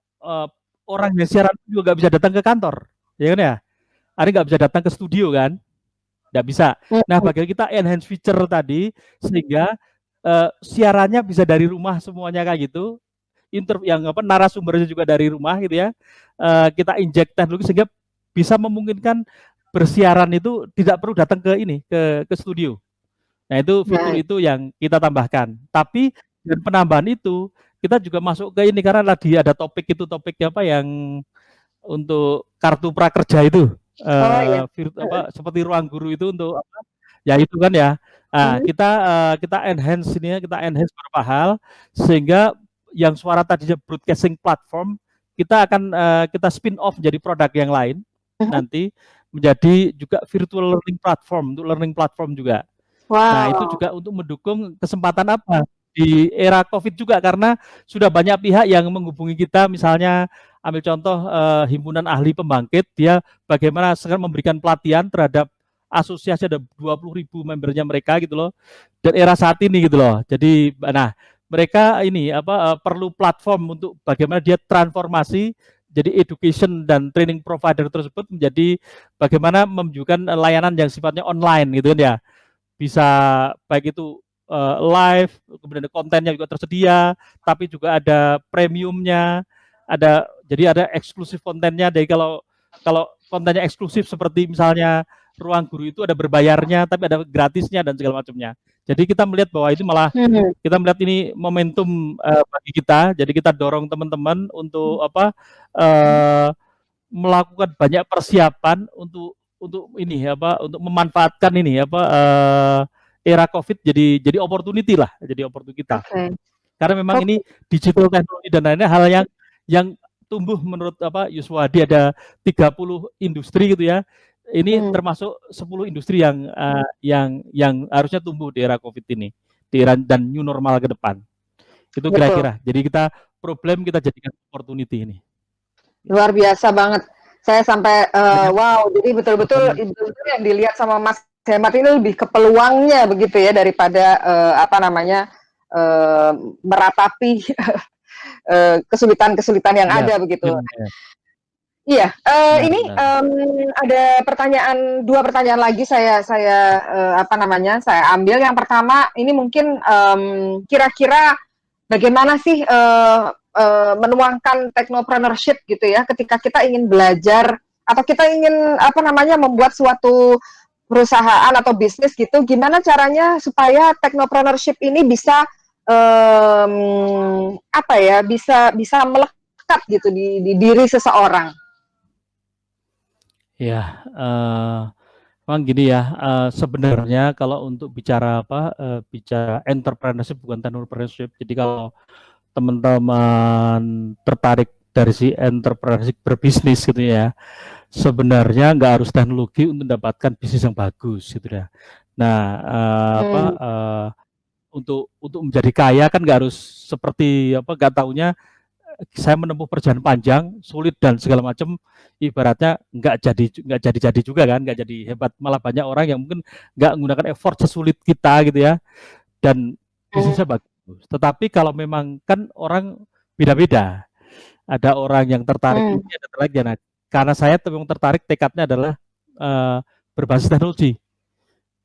orang yang siaran juga nggak bisa datang ke kantor, ya kan ya? Ada nggak bisa datang ke studio kan? Nggak bisa. Nah, bagaimana kita enhance feature tadi sehingga siarannya bisa dari rumah semuanya kayak gitu. Narasumbernya juga dari rumah gitu ya. Kita inject teknologi sehingga bisa memungkinkan bersiaran itu tidak perlu datang ke studio. Nah, itu fitur itu yang kita tambahkan. Tapi dan penambahan itu kita juga masuk ke ini karena lagi ada topik yang untuk kartu prakerja itu seperti ruang guru itu untuk apa? Ya itu kan ya. Nah, kita enhance beberapa hal sehingga yang suara tadinya broadcasting platform kita spin off jadi produk yang lain nanti menjadi juga virtual learning platform juga. Nah, itu juga untuk mendukung kesempatan apa di era COVID juga karena sudah banyak pihak yang menghubungi kita, misalnya ambil contoh himpunan ahli pembangkit, dia bagaimana sekarang memberikan pelatihan terhadap asosiasi ada 20.000 membernya mereka gitu loh. Dan era saat ini gitu loh. Jadi mereka ini perlu platform untuk bagaimana dia transformasi jadi education dan training provider tersebut menjadi bagaimana menunjukkan layanan yang sifatnya online gitu kan ya. Bisa baik itu live, kemudian kontennya juga tersedia, tapi juga ada premiumnya, jadi ada eksklusif kontennya. Jadi kalau kontennya eksklusif seperti misalnya ruang guru itu ada berbayarnya, tapi ada gratisnya dan segala macamnya. Jadi kita melihat bahwa itu malah kita melihat ini momentum bagi kita. Jadi kita dorong teman-teman untuk melakukan banyak persiapan untuk ini untuk memanfaatkan ini era COVID jadi opportunity lah, jadi opportunity kita. Karena memang ini digital teknologi dan lainnya hal yang tumbuh menurut Yuswadi ada 30 industri gitu ya. Ini termasuk 10 industri yang harusnya tumbuh di era COVID ini, di era dan new normal ke depan. Itu kira-kira. Jadi problem kita jadikan opportunity ini. Luar biasa banget. Saya sampai wow, jadi betul-betul yang dilihat sama Mas Hemat ini lebih ke peluangnya begitu ya daripada meratapi kesulitan-kesulitan yang ada begitu. Iya, Benar, ini benar. ada dua pertanyaan lagi apa namanya, saya ambil. Yang pertama, ini mungkin kira-kira bagaimana sih menuangkan technopreneurship gitu ya, ketika kita ingin belajar atau kita ingin apa namanya membuat suatu perusahaan atau bisnis gitu, gimana caranya supaya technopreneurship ini bisa apa ya, bisa melekat gitu di diri seseorang. Ya, memang gini ya, sebenarnya kalau untuk bicara bicara entrepreneurship bukan entrepreneurship. Jadi kalau teman-teman tertarik dari si entrepreneurship berbisnis gitu ya, sebenarnya nggak harus teknologi untuk mendapatkan bisnis yang bagus gitu ya. Nah, Hmm. untuk menjadi kaya kan nggak harus seperti nggak taunya saya menempuh perjalanan panjang, sulit dan segala macam, ibaratnya nggak jadi juga kan, nggak jadi hebat. Malah banyak orang yang mungkin nggak menggunakan effort sesulit kita gitu ya, dan bisnisnya bagus. Tetapi kalau memang kan orang beda-beda, ada orang yang tertarik ini, Hmm. ada tertarik ya. Nah, karena saya memang tertarik, tekadnya adalah uh, berbasis teknologi.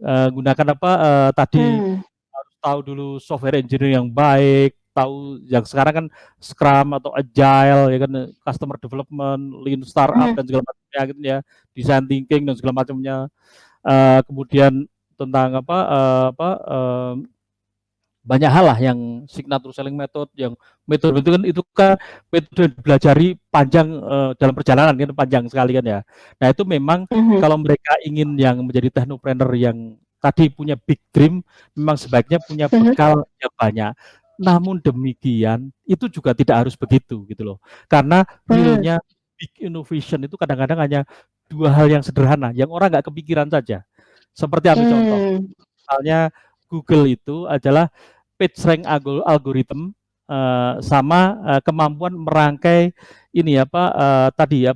Gunakan tadi Hmm. harus tahu dulu software engineering yang baik, tahu yang sekarang kan Scrum atau Agile ya kan, customer development, lean startup Hmm. dan segala macamnya gitu ya, design thinking dan segala macamnya. Kemudian tentang banyak hal lah yang signature selling method, yang metode itu kan metode yang dipelajari panjang, dalam perjalanan kan panjang sekali kan ya. Nah itu memang Hmm. kalau mereka ingin yang menjadi technopreneur yang tadi punya big dream, memang sebaiknya punya Hmm. bekal yang banyak. Namun demikian itu juga tidak harus begitu gitu loh. Karena Hmm. realnya big innovation itu kadang-kadang hanya dua hal yang sederhana, yang orang nggak kepikiran saja. Seperti ambil contoh, Hmm. misalnya Google itu adalah PageRank algorithm, sama kemampuan merangkai ini tadi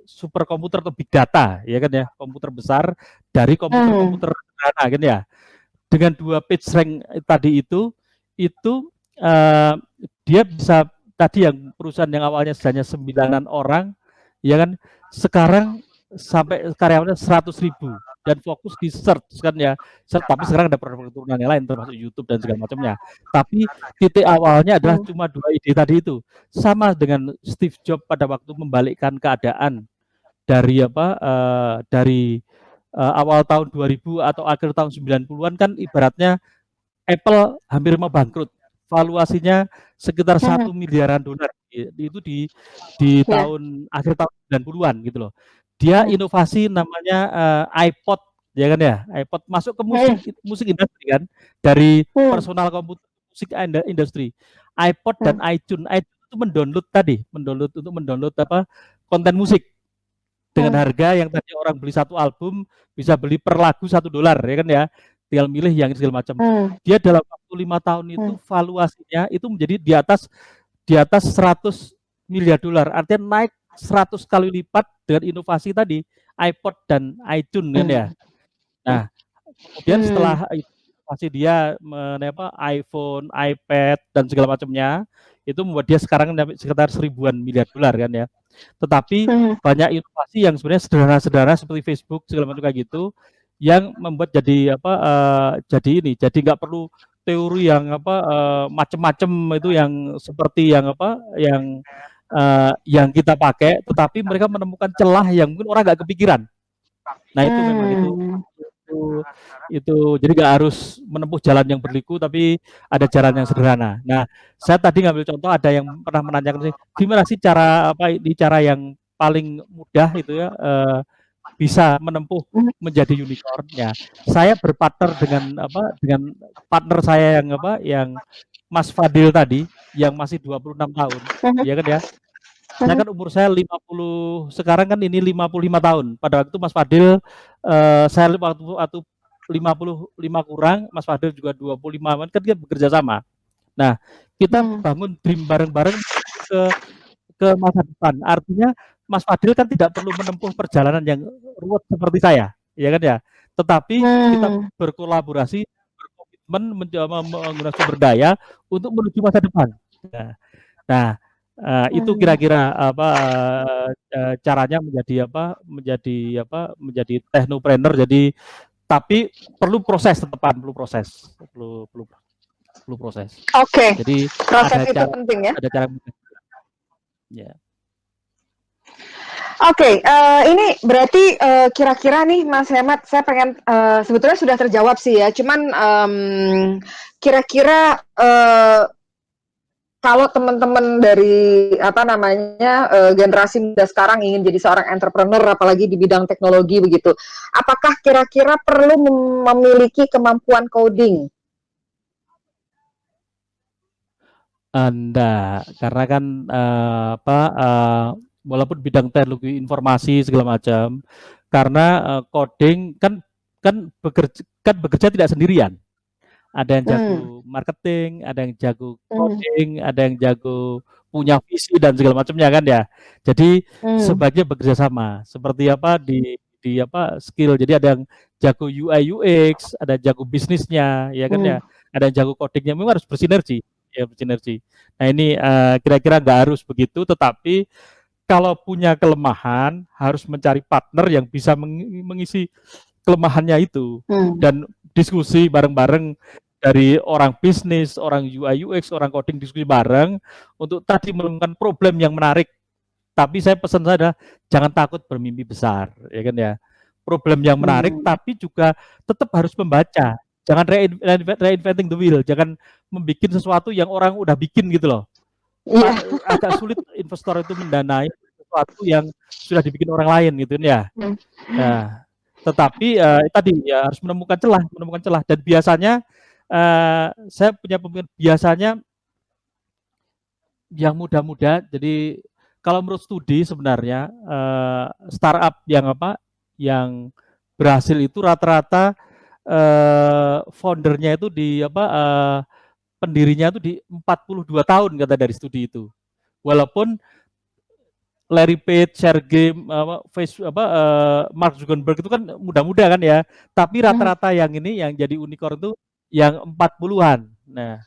superkomputer atau big data ya kan ya, komputer besar dari Hmm. komputer-komputer sederhana kan ya. Dengan dua PageRank tadi itu uh, dia bisa, tadi yang perusahaan yang awalnya hanya 9 orang ya kan, sekarang sampai karyawannya 100.000 dan fokus di search kan ya. Tapi sekarang ada produk turunan yang lain termasuk YouTube dan segala macamnya. Tapi titik awalnya adalah Hmm. cuma dua ide tadi itu. Sama dengan Steve Jobs pada waktu membalikkan keadaan dari awal tahun 2000 atau akhir tahun 90-an kan, ibaratnya Apple hampir mau bangkrut. Valuasinya sekitar Hmm. 1 miliaran dolar. Itu di Ya. tahun akhir tahun 90-an gitu loh. Dia Hmm. inovasi namanya iPod ya kan ya. iPod masuk ke musik Hmm. musik industri kan, dari Hmm. personal komputer musik industri. iPod dan Hmm. iTunes. iTunes itu mendownload konten musik dengan Hmm. harga yang tadi orang beli satu album bisa beli per lagu $1 ya kan ya, tinggal milih yang segala macam. Hmm. Dia dalam waktu 5 tahun itu Hmm. valuasinya itu menjadi di atas 100 miliar dolar, artinya naik 100 kali lipat dengan inovasi tadi iPod dan iTunes kan ya. Nah kemudian Hmm. setelah inovasi dia iPhone, iPad dan segala macamnya, itu membuat dia sekarang sekitar 1.000-an miliar dolar kan ya. Tetapi Hmm. banyak inovasi yang sebenarnya sederhana-sederhana seperti Facebook segala macam kayak gitu, yang membuat jadi nggak perlu teori yang macam-macam itu, yang seperti yang kita pakai, tetapi mereka menemukan celah yang mungkin orang nggak kepikiran. Nah itu memang Hmm. itu itu jadi nggak harus menempuh jalan yang berliku, tapi ada jalan yang sederhana. Nah, saya tadi ngambil contoh, ada yang pernah menanyakan sih, gimana sih cara yang paling mudah itu ya, bisa menempuh Hmm. menjadi unicorn ya. Saya berpartner dengan partner saya yang Mas Fadil tadi, yang masih 26 tahun, Hmm. ya kan ya. Saya Hmm. kan umur saya 50, sekarang kan ini 55 tahun. Pada waktu Mas Fadil, saya waktu 55 kurang, Mas Fadil juga 25, kan kita bekerja sama. Nah, kita Hmm. bangun dream bareng-bareng ke ke masa depan. Artinya Mas Fadil kan tidak perlu menempuh perjalanan yang ruwet seperti saya, ya kan ya. Tetapi kita Hmm. berkolaborasi, berkomitmen mencoba menggunakan sumber daya untuk menuju masa depan. Nah, nah Itu kira-kira apa caranya menjadi technopreneur. Jadi tapi perlu proses tetepan, perlu proses. Oke, Jadi proses itu penting ya. ada cara ya. Oke, ini berarti kira-kira nih Mas Hemat, saya pengen sebetulnya sudah terjawab sih ya, cuman kira-kira kalau teman-teman dari apa namanya generasi muda sekarang ingin jadi seorang entrepreneur, apalagi di bidang teknologi begitu, apakah kira-kira perlu memiliki kemampuan coding? Anda karena kan walaupun bidang teknologi informasi segala macam, karena coding kan bekerja tidak sendirian. Ada yang jago marketing, ada yang jago coding, ada yang jago punya visi dan segala macamnya kan ya. Jadi sebaiknya bekerja sama. Seperti apa di skill. Jadi ada yang jago UI UX, ada yang jago bisnisnya, ya kan ya. Ada yang jago codingnya. Memang harus bersinergi, ya bersinergi. Nah ini kira-kira nggak harus begitu, tetapi kalau punya kelemahan harus mencari partner yang bisa mengisi kelemahannya itu dan diskusi bareng-bareng dari orang bisnis, orang UI UX, orang coding, diskusi bareng untuk tadi menemukan problem yang menarik. Tapi saya pesan saja jangan takut bermimpi besar, ya kan ya. Problem yang menarik tapi juga tetap harus membaca. Jangan reinventing the wheel, jangan membuat sesuatu yang orang udah bikin gitu loh. Agak sulit investor itu mendanai sesuatu yang sudah dibikin orang lain gitu ya. Nah, tetapi tadi ya harus menemukan celah dan biasanya saya punya pemikiran biasanya yang muda-muda. Jadi kalau menurut studi sebenarnya startup yang berhasil itu rata-rata foundernya itu pendirinya itu di 42 tahun kata dari studi itu. Walaupun Larry Page, Sergey, Mark Zuckerberg itu kan muda-muda kan ya, tapi rata-rata yang ini yang jadi unicorn itu yang 40-an. Nah,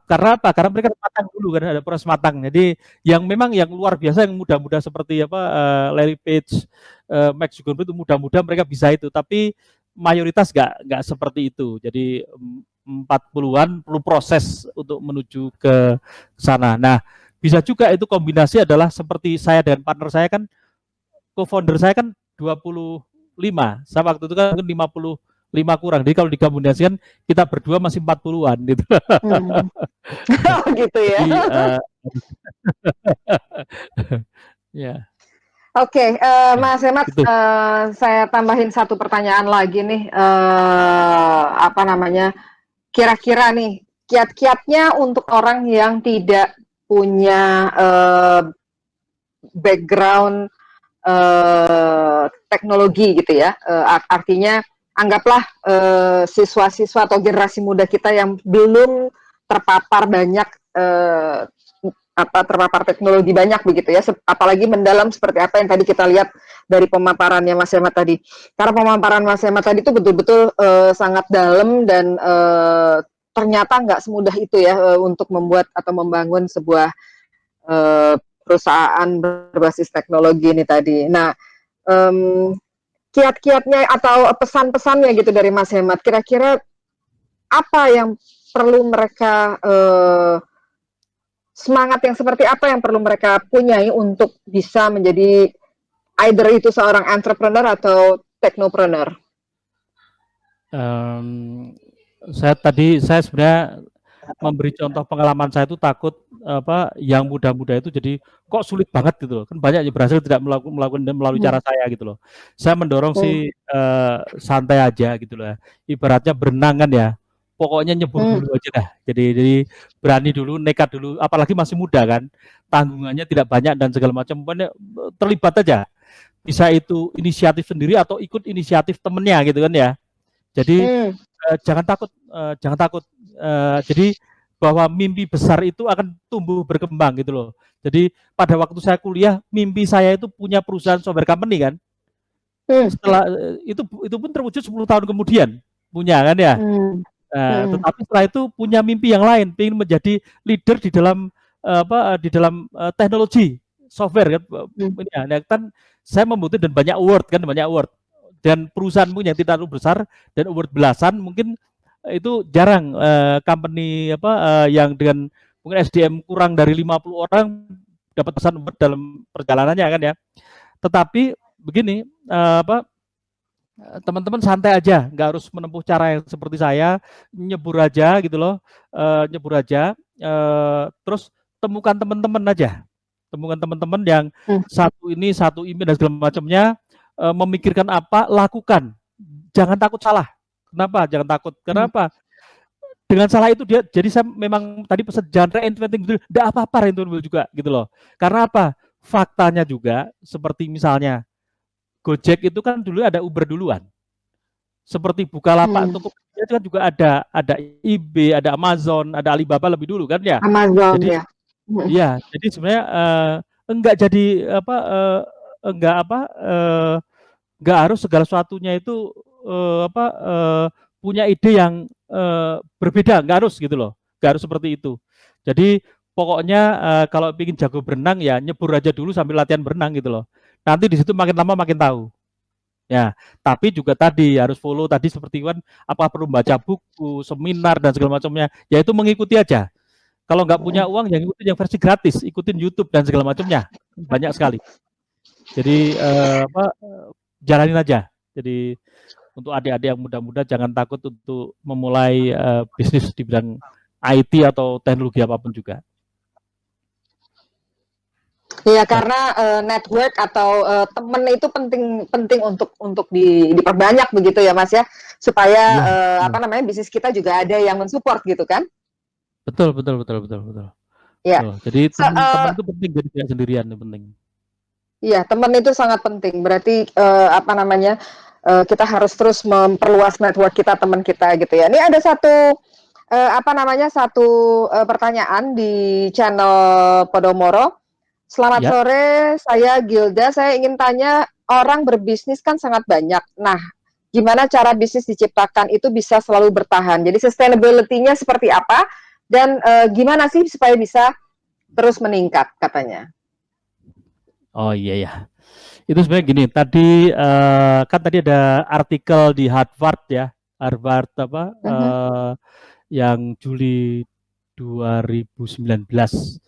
karena apa? Karena mereka matang dulu kan, ada proses matang. Jadi yang memang yang luar biasa yang muda-muda seperti Larry Page, Mark Zuckerberg itu muda-muda mereka bisa itu, tapi mayoritas nggak seperti itu. Jadi 40-an perlu proses untuk menuju ke sana. Nah, bisa juga itu kombinasi adalah seperti saya dengan partner saya kan, co-founder saya kan 25, saya waktu itu kan 55 kurang. Jadi kalau dikombinasikan kita berdua masih 40-an gitu. Gitu ya. Jadi, ya. Oke, Mas Hemat, saya tambahin satu pertanyaan lagi nih, apa namanya? Kira-kira nih kiat-kiatnya untuk orang yang tidak punya background teknologi gitu ya, artinya anggaplah siswa-siswa atau generasi muda kita yang belum terpapar banyak terpapar teknologi banyak begitu ya, apalagi mendalam seperti apa yang tadi kita lihat dari pemaparannya Mas Hemat tadi. Karena pemaparan Mas Hemat tadi itu betul-betul sangat dalam dan ternyata nggak semudah itu ya untuk membuat atau membangun sebuah perusahaan berbasis teknologi ini tadi. Nah, kiat-kiatnya atau pesan-pesannya gitu dari Mas Hemat, kira-kira apa yang perlu mereka semangat yang seperti apa yang perlu mereka punyai untuk bisa menjadi either itu seorang entrepreneur atau technopreneur? Saya sebenarnya memberi contoh pengalaman saya itu takut yang muda-muda itu jadi kok sulit banget gitu loh. Kan banyak yang berhasil tidak melakukan melalui cara saya gitu loh. Saya mendorong sih santai aja gitu loh. Ibaratnya berenang kan ya. Pokoknya nyebur dulu aja dah. Jadi berani dulu, nekat dulu. Apalagi masih muda kan. Tanggungannya tidak banyak dan segala macam. Pokoknya terlibat aja. Bisa itu inisiatif sendiri atau ikut inisiatif temennya gitu kan ya. Jadi jangan takut. Jadi bahwa mimpi besar itu akan tumbuh berkembang gitu loh. Jadi pada waktu saya kuliah, mimpi saya itu punya perusahaan software company kan. Setelah itu pun terwujud 10 tahun kemudian punya kan ya. Tetapi setelah itu punya mimpi yang lain, ingin menjadi leader di dalam di dalam teknologi software kan. Hmm. Ini ya, nah, kan saya membutuhkan dan banyak award kan, banyak award. Dan perusahaanmu yang tidak terlalu besar dan award belasan mungkin itu jarang company yang dengan mungkin SDM kurang dari 50 orang dapat pesan award dalam perjalanannya kan ya. Tetapi begini, teman-teman santai aja, nggak harus menempuh cara yang seperti saya, nyebur aja gitu loh, nyebur aja, terus temukan teman-teman aja, temukan teman-teman yang Hmm. satu ini dan segala macamnya, memikirkan apa, lakukan, jangan takut salah. Kenapa? Jangan takut. Hmm. Kenapa? Dengan salah itu dia, jadi saya memang tadi pesan jangan reinventing betul, enggak apa-apa reinventing juga gitu loh. Karena apa? Faktanya juga seperti misalnya Gojek itu kan dulu ada Uber duluan. Seperti Bukalapak, Hmm. Tokopedia itu kan juga ada eBay, ada Amazon, ada Alibaba lebih dulu kan ya. Amazon Jadi ya. Hmm. iya, jadi sebenarnya enggak jadi enggak enggak harus segala sesuatunya itu punya ide yang berbeda, enggak harus gitu loh. Enggak harus seperti itu. Jadi pokoknya kalau ingin jago berenang ya nyebur aja dulu sambil latihan berenang gitu loh. Nanti di situ makin lama makin tahu. Ya, tapi juga tadi harus follow tadi seperti kan apa perlu baca buku, seminar dan segala macamnya. Ya itu mengikuti aja. Kalau nggak punya uang yang ikutin yang versi gratis, ikutin YouTube dan segala macamnya. Banyak sekali. Jadi jalanin aja. Jadi untuk adik-adik yang muda-muda jangan takut untuk memulai bisnis di bidang IT atau teknologi apapun juga. Iya, karena network atau temen itu penting untuk diperbanyak begitu ya Mas ya, supaya Iya, bisnis kita juga ada yang mensupport gitu kan? betul. Iya. Jadi So, teman-teman itu penting, jadi tidak sendirian itu penting. iya, teman itu sangat penting. Berarti kita harus terus memperluas network kita, teman kita gitu ya. Ini ada satu satu pertanyaan di channel Podomoro. Selamat Ya, sore, saya Gilda. Saya ingin tanya, orang berbisnis kan sangat banyak. Nah, gimana cara bisnis diciptakan itu bisa selalu bertahan? Jadi sustainability-nya seperti apa? Dan gimana sih supaya bisa terus meningkat katanya? oh iya ya. Itu sebenarnya gini, tadi kan tadi ada artikel di Harvard ya, Harvard Mhm. yang Juli 2019.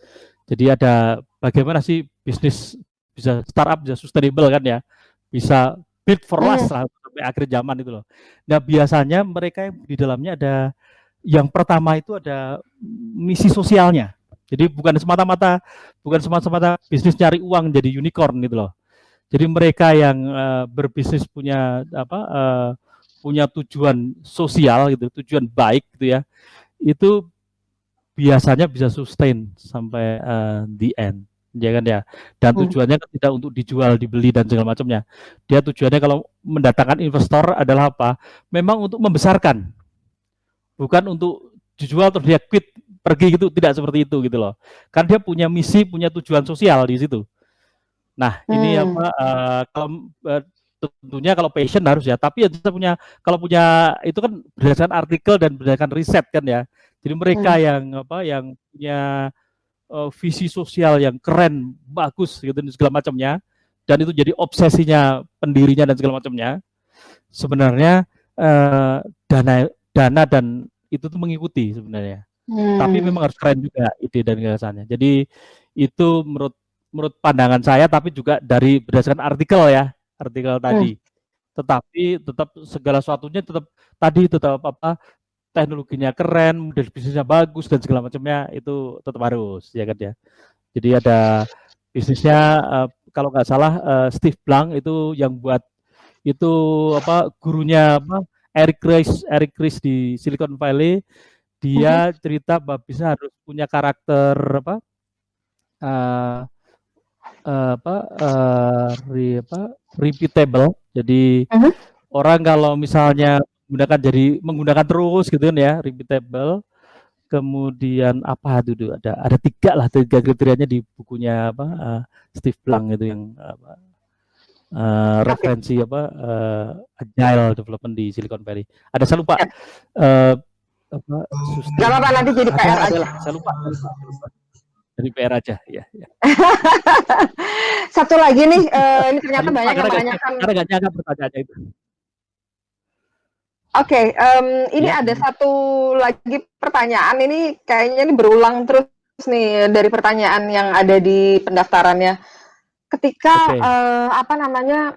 Jadi ada bagaimana sih bisnis bisa startup bisa sustainable kan ya, bisa build for last Mhm. lah sampai akhir zaman itu loh. Nah biasanya mereka di dalamnya ada yang pertama itu ada misi sosialnya. Jadi bukan semata-mata bisnis cari uang jadi unicorn gitu loh. Jadi mereka yang berbisnis punya tujuan sosial gitu, tujuan baik gitu ya, itu biasanya bisa sustain sampai the end, ya kan ya. Dan Mhm. tujuannya kan tidak untuk dijual, dibeli dan segala macamnya. Dia tujuannya kalau mendatangkan investor adalah apa? Memang untuk membesarkan, bukan untuk dijual terus dia quit pergi gitu, tidak seperti itu gitu loh. Kan dia punya misi, punya tujuan sosial di situ. Nah, ini Hmm. kalau tentunya kalau passion harus ya, tapi ya kita punya kalau punya itu kan berdasarkan artikel dan berdasarkan riset kan ya. Jadi mereka Hmm. yang punya visi sosial yang keren, bagus gitu dan segala macamnya dan itu jadi obsesinya pendirinya dan segala macamnya. Sebenarnya dana dana dan itu tuh mengikuti sebenarnya. Tapi Hmm. memang harus keren juga ide dan gagasannya. Jadi itu menurut menurut pandangan saya, tapi juga dari berdasarkan artikel ya, artikel Hmm. tadi. Tetapi tetap segala sesuatunya tetap teknologinya keren, model bisnisnya bagus dan segala macamnya itu tetap harus ya kan ya. Jadi ada bisnisnya kalau nggak salah Steve Blank itu yang buat itu gurunya Eric Ries di Silicon Valley. Mhm. Dia cerita bahwa bisa harus punya karakter uh, apa repeatable. Jadi Mhm. orang kalau misalnya menggunakan terus gitu kan ya, repeatable. Kemudian apa itu ada tiga kriterianya di bukunya Steve Blank itu yang Oke. referensi agile development di Silicon Valley. Ada saya lupa Ya. uh, Gak sustain apa-apa, nanti jadi PR ada aja lah lah. saya lupa. Dari PR aja, ya. Satu lagi nih, ini ternyata banyak yang menanyakan. Karena nggak nyangka pertanyaannya itu. Oke, ini Ya, ada satu lagi pertanyaan, ini kayaknya ini berulang terus nih dari pertanyaan yang ada di pendaftarannya. Ketika oke. apa namanya,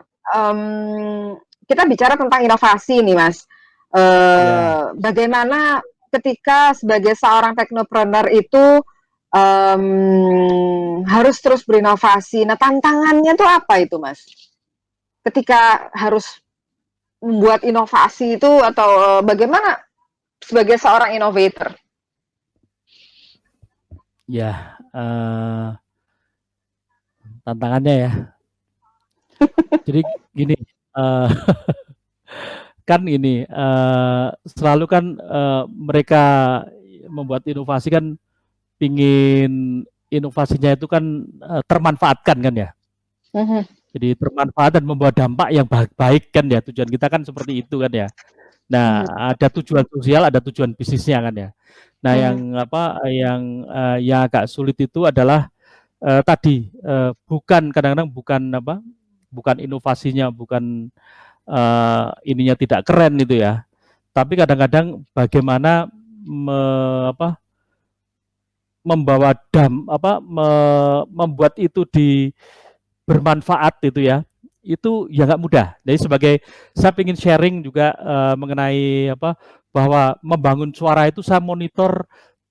kita bicara tentang inovasi nih, Mas. Ya, Bagaimana ketika sebagai seorang teknopreneur itu harus terus berinovasi. Nah, tantangannya tuh apa itu, Mas? Ketika harus membuat inovasi itu atau bagaimana sebagai seorang innovator? ya, tantangannya ya. Jadi gini, uh, kan ini selalu kan mereka membuat inovasi kan pingin inovasinya itu kan termanfaatkan kan ya. Jadi termanfaat dan membawa dampak yang baik kan ya. Tujuan kita kan seperti itu kan ya. Nah, ada tujuan sosial, ada tujuan bisnisnya kan ya. Nah, yang agak sulit itu adalah tadi bukan kadang-kadang bukan inovasinya, bukan ininya tidak keren itu ya. Tapi kadang-kadang bagaimana membawa membuat itu bermanfaat itu ya. Itu ya nggak mudah. Jadi saya ingin sharing juga mengenai bahwa membangun suara itu saya monitor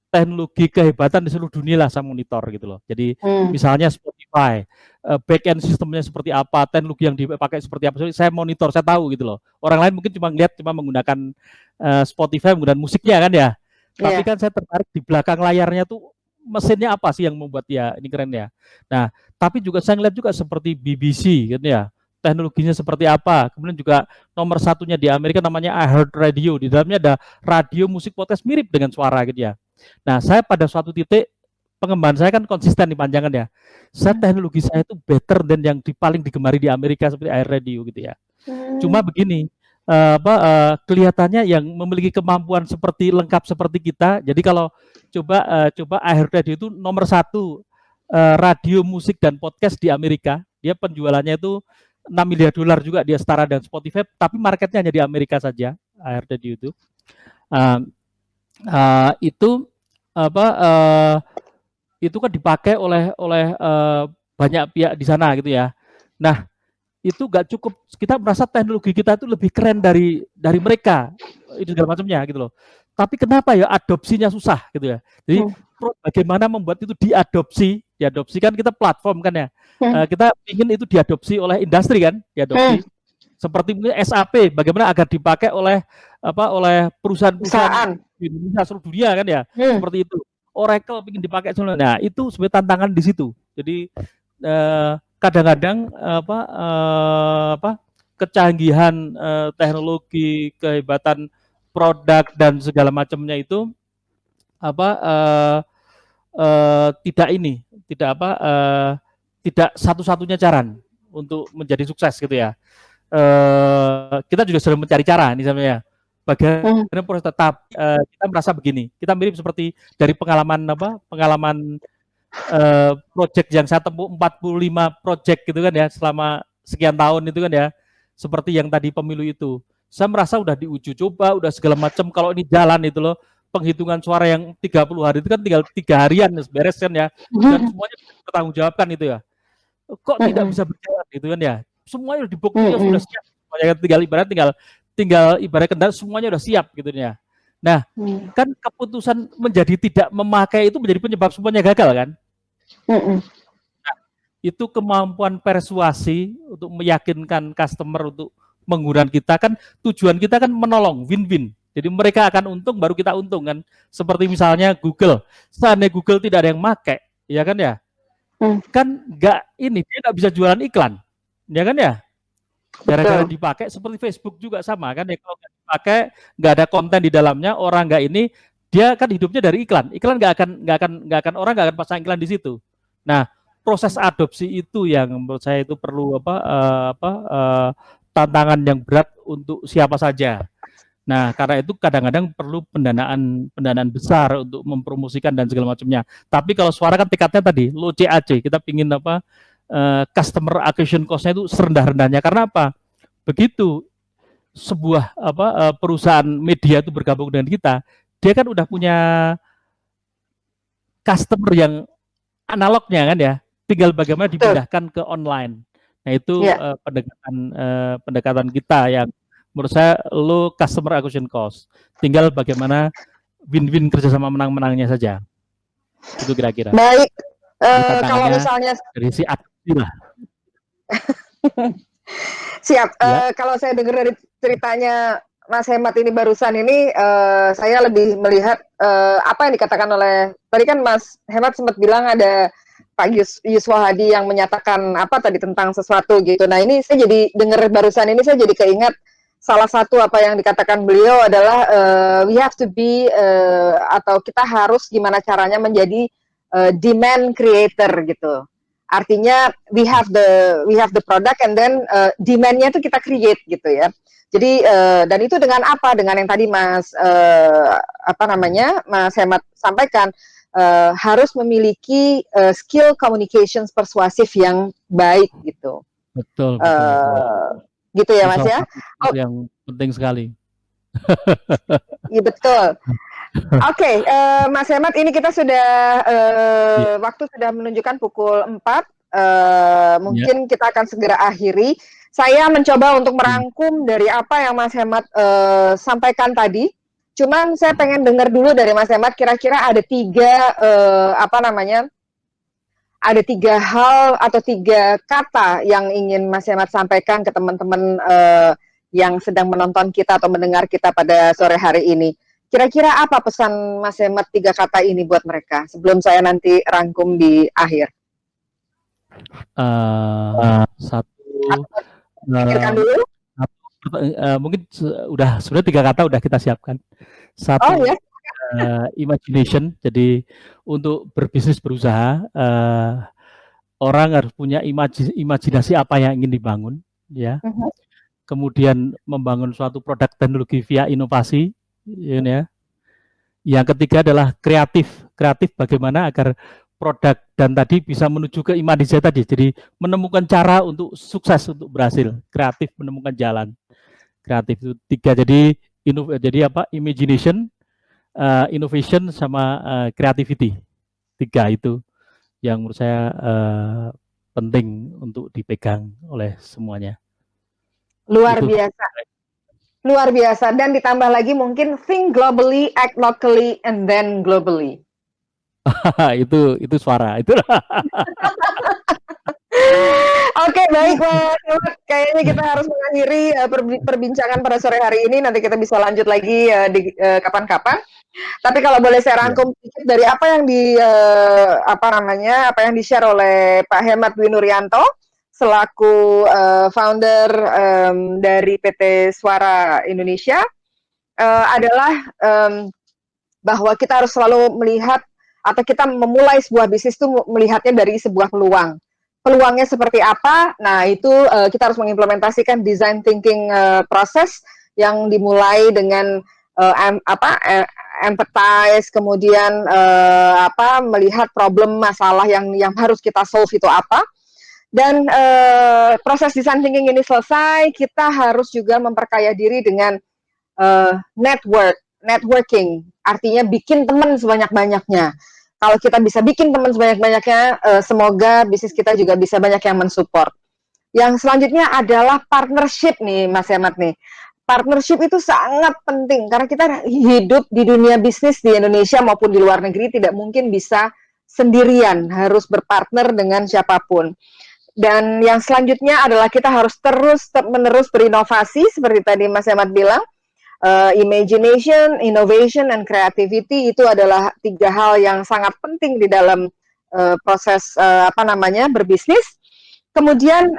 teknologi kehebatan di seluruh dunia lah saya monitor gitu loh. Jadi misalnya Spotify, back end sistemnya seperti apa, teknologi yang dipakai seperti apa, saya monitor, saya tahu gitu loh. Orang lain mungkin cuma menggunakan Spotify, menggunakan musiknya kan ya. Tapi kan saya tertarik di belakang layarnya tuh mesinnya apa sih yang membuat ya ini keren ya. Nah, tapi juga saya ngeliat juga seperti BBC gitu ya. Teknologinya seperti apa. Kemudian juga nomor satunya di Amerika namanya iHeartRadio. Di dalamnya ada radio musik podcast mirip dengan suara gitu ya. Nah, saya pada suatu titik pengembangan saya kan konsisten dipanjangkan ya. Teknologi saya itu better dan yang paling digemari di Amerika seperti iRadio gitu ya. Cuma begini, kelihatannya yang memiliki kemampuan seperti lengkap seperti kita. Jadi kalau coba iHeartRadio itu nomor satu radio musik dan podcast di Amerika. Dia penjualannya itu 6 miliar dolar juga, dia setara dengan Spotify, tapi marketnya hanya di Amerika saja. iHeartRadio itu. Itu itu kan dipakai oleh banyak pihak di sana gitu ya. Nah, itu nggak cukup, kita merasa teknologi kita itu lebih keren dari mereka, itu segala macamnya gitu loh. Tapi kenapa ya adopsinya susah gitu ya. Jadi bagaimana membuat itu diadopsi kan kita platform kan ya. Kita ingin itu diadopsi oleh industri kan, diadopsi. Seperti mungkin SAP, bagaimana agar dipakai oleh perusahaan-perusahaan di Indonesia seluruh dunia kan ya, seperti itu. Oracle ingin dipakai sebenarnya. Nah, itu sebenarnya tantangan di situ. Jadi kadang-kadang kecanggihan teknologi, kehebatan produk dan segala macamnya itu tidak satu-satunya cara untuk menjadi sukses gitu ya. Kita juga sudah mencari cara nih sebenarnya. Bagaimana proses tetap kita merasa begini. Kita mirip seperti dari pengalaman project yang saya tempuh 45 project gitu kan ya selama sekian tahun itu kan ya. Seperti yang tadi pemilu itu. Saya merasa udah diuji coba, udah segala macam, kalau ini jalan itu loh. Penghitungan suara yang 30 hari itu kan tinggal 3 harian beres kan ya. Dan semuanya bertanggungjawabkan itu ya. Kok tidak bisa berjalan gitu kan ya. Semuanya udah dibuktikan sudah siap. Tinggal ibarat kendaraan semuanya udah siap gitu ya. Nah, kan keputusan menjadi tidak memakai itu menjadi penyebab semuanya gagal kan. Nah, itu kemampuan persuasi untuk meyakinkan customer untuk menggunakan kita kan, tujuan kita kan menolong, win-win. Jadi mereka akan untung baru kita untung kan. Seperti misalnya Google. Seandainya Google tidak ada yang pakai, ya kan ya? Kan dia nggak bisa jualan iklan, ya kan ya? Gara-gara dipakai, seperti Facebook juga sama kan ya, kalau nggak dipakai, nggak ada konten di dalamnya, orang nggak ini, dia kan hidupnya dari iklan orang nggak akan pasang iklan di situ. Nah, proses adopsi itu yang menurut saya itu perlu tantangan yang berat untuk siapa saja. Nah, karena itu kadang-kadang perlu pendanaan besar untuk mempromosikan dan segala macamnya. Tapi kalau suara kan tiketnya tadi low CAC, kita pingin apa, customer acquisition cost-nya itu serendah-rendahnya. Karena apa? Begitu sebuah apa, perusahaan media itu bergabung dengan kita, dia kan udah punya customer yang analognya kan ya, tinggal bagaimana Betul. dipindahkan ke online. Nah itu Ya. pendekatan kita yang menurut saya low customer acquisition cost. Tinggal bagaimana win-win kerjasama menang-menangnya saja. Itu kira-kira. Baik. Jadi Kalau tantangannya misalnya dari si admin lah. siap. Ya, Kalau saya dengar dari ceritanya Mas Hemat ini barusan ini, saya lebih melihat apa yang dikatakan oleh tadi kan Mas Hemat sempat bilang ada Pak Yuswa Hadi yang menyatakan apa tadi tentang sesuatu gitu. Nah ini saya jadi dengar barusan ini saya jadi keingat salah satu apa yang dikatakan beliau adalah we have to be atau kita harus gimana caranya menjadi demand creator gitu. Artinya we have the product and then demand-nya itu kita create gitu ya. Jadi dan itu dengan apa? Dengan yang tadi Mas apa namanya Mas Hemat sampaikan harus memiliki skill communications persuasif yang baik gitu. betul, betul, betul. Gitu ya Itu Mas salah ya. satu Oh, yang penting sekali. iya betul. Oke, Mas Hemat, ini kita sudah Iya, waktu sudah menunjukkan pukul 4. iya, Mungkin kita akan segera akhiri. Saya mencoba untuk iya. merangkum dari apa yang Mas Hemat sampaikan tadi. Cuman saya pengen dengar dulu dari Mas Hemat. Kira-kira ada tiga apa namanya? Ada tiga hal atau tiga kata yang ingin Mas Hemat sampaikan ke teman-teman yang sedang menonton kita atau mendengar kita pada sore hari ini. Kira-kira apa pesan Mas Hemat tiga kata ini buat mereka sebelum saya nanti rangkum di akhir? Satu, Pikirkan eh, dulu. mungkin udah sebenarnya tiga kata udah kita siapkan. Oh ya, Satu, imagination. Jadi untuk berbisnis berusaha, orang harus punya imajinasi apa yang ingin dibangun, ya. uh-huh. Kemudian membangun suatu produk teknologi via inovasi, ya. Yang ketiga adalah kreatif. Kreatif bagaimana agar produk dan tadi bisa menuju ke imajinasi tadi. Jadi menemukan cara untuk sukses, untuk berhasil. Kreatif menemukan jalan. Kreatif itu tiga. Jadi apa? Imagination, innovation sama creativity. Tiga itu yang menurut saya penting untuk dipegang oleh semuanya. Luar Itu biasa. Luar biasa. Dan ditambah lagi mungkin think globally, act locally, and then globally. itu suara itu. Oke, baik Mas. Kayaknya kita harus mengakhiri perbincangan pada sore hari ini. Nanti kita bisa lanjut lagi di kapan-kapan. Tapi kalau boleh saya Ya. rangkum sedikit dari apa yang apa namanya, apa yang di-share oleh Pak Hemat Dwi Nuryanto selaku founder dari PT Suara Indonesia adalah bahwa kita harus selalu melihat atau kita memulai sebuah bisnis itu melihatnya dari sebuah peluang. Peluangnya seperti apa? Nah, itu kita harus mengimplementasikan design thinking proses yang dimulai dengan empathize, kemudian melihat problem masalah yang harus kita solve itu apa. Dan proses design thinking ini selesai, kita harus juga memperkaya diri dengan networking, artinya bikin teman sebanyak-banyaknya. Kalau kita bisa bikin teman sebanyak-banyaknya, semoga bisnis kita juga bisa banyak yang mensupport. Yang selanjutnya adalah partnership nih, Mas Hemat nih. Partnership itu sangat penting karena kita hidup di dunia bisnis di Indonesia maupun di luar negeri tidak mungkin bisa sendirian, harus berpartner dengan siapapun. Dan yang selanjutnya adalah kita harus terus-menerus berinovasi seperti tadi Mas Hemat bilang. Imagination, innovation, and creativity itu adalah tiga hal yang sangat penting di dalam proses berbisnis. Kemudian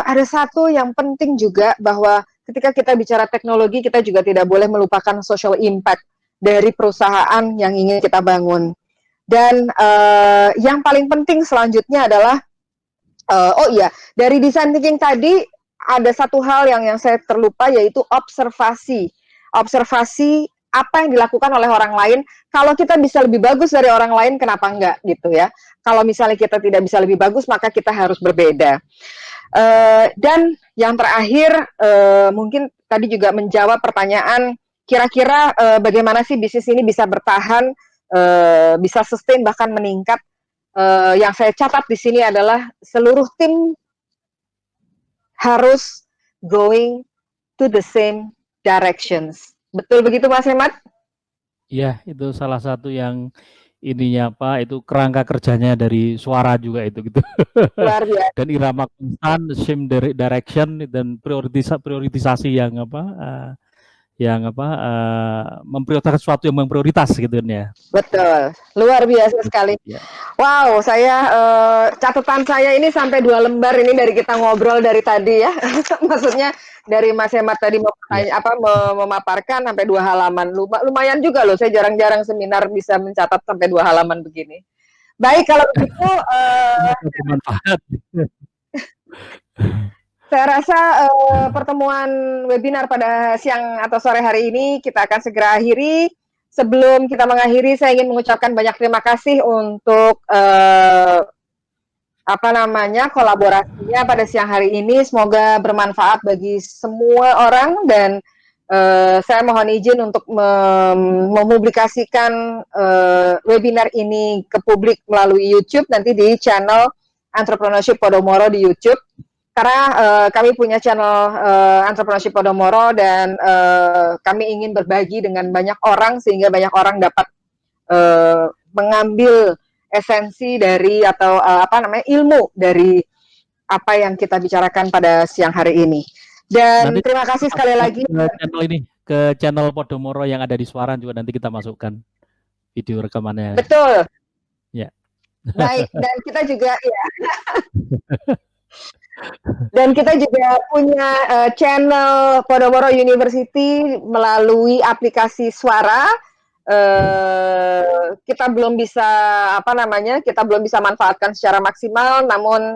ada satu yang penting juga bahwa ketika kita bicara teknologi kita juga tidak boleh melupakan social impact dari perusahaan yang ingin kita bangun. Dan yang paling penting selanjutnya adalah dari design thinking tadi ada satu hal yang saya terlupa yaitu observasi. observasi apa yang dilakukan oleh orang lain. Kalau kita bisa lebih bagus dari orang lain, kenapa enggak gitu ya? Kalau misalnya kita tidak bisa lebih bagus, maka kita harus berbeda. Dan yang terakhir, mungkin tadi juga menjawab pertanyaan, kira-kira bagaimana sih bisnis ini bisa bertahan, bisa sustain bahkan meningkat. Yang saya catat di sini adalah seluruh tim harus going to the same directions. Betul begitu Mas Hemat? Iya, itu salah satu yang ininya apa, itu kerangka kerjanya dari suara juga itu gitu. Luar biasa. Dan irama konstan, same direction dan prioritisasi yang apa memprioritaskan sesuatu yang memprioritas gitu kan ya. Betul, luar biasa sekali. Ya. Wow, saya catatan saya ini sampai 2 lembar ini dari kita ngobrol dari tadi ya. Maksudnya dari Mas Hemat tadi memaparkan sampai 2 halaman. Lumayan juga loh, saya jarang-jarang seminar bisa mencatat sampai 2 halaman begini. Baik, kalau begitu Bermanfaat. saya rasa pertemuan webinar pada siang atau sore hari ini kita akan segera akhiri. Sebelum kita mengakhiri, saya ingin mengucapkan banyak terima kasih untuk kolaborasinya pada siang hari ini. Semoga bermanfaat bagi semua orang dan saya mohon izin untuk mempublikasikan webinar ini ke publik melalui YouTube nanti di channel Entrepreneurship Podomoro di YouTube. Karena kami punya channel Entrepreneurship Podomoro dan kami ingin berbagi dengan banyak orang sehingga banyak orang dapat mengambil esensi dari atau ilmu dari apa yang kita bicarakan pada siang hari ini. Dan nanti terima kasih sekali lagi ke channel Podomoro yang ada di Suara juga nanti kita masukkan video rekamannya. Betul. Ya. Baik, dan kita juga ya. Dan kita juga punya channel Podomoro University melalui aplikasi Suara. Kita belum bisa kita belum bisa manfaatkan secara maksimal, namun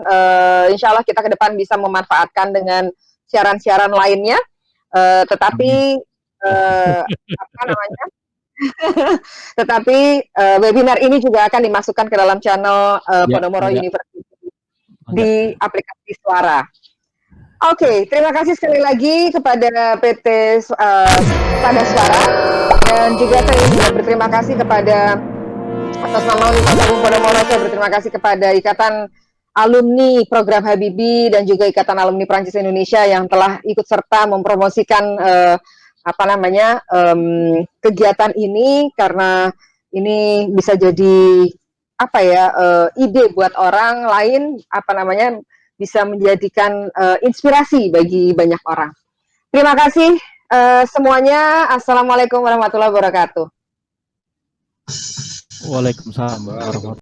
insya Allah kita ke depan bisa memanfaatkan dengan siaran-siaran lainnya. Tetapi webinar ini juga akan dimasukkan ke dalam channel Podomoro University di aplikasi Suara. Oke, terima kasih sekali lagi kepada PT pada Suara, dan juga saya ingin berterima kasih kepada atas nama Universitas Agung Podomoro, saya berterima kasih kepada Ikatan Alumni Program Habibie dan juga Ikatan Alumni Perancis Indonesia yang telah ikut serta mempromosikan kegiatan ini, karena ini bisa jadi ide buat orang lain, bisa menjadikan inspirasi bagi banyak orang. Terima kasih semuanya. Assalamualaikum warahmatullahi wabarakatuh. Waalaikumsalam warahmatullahi wabarakatuh.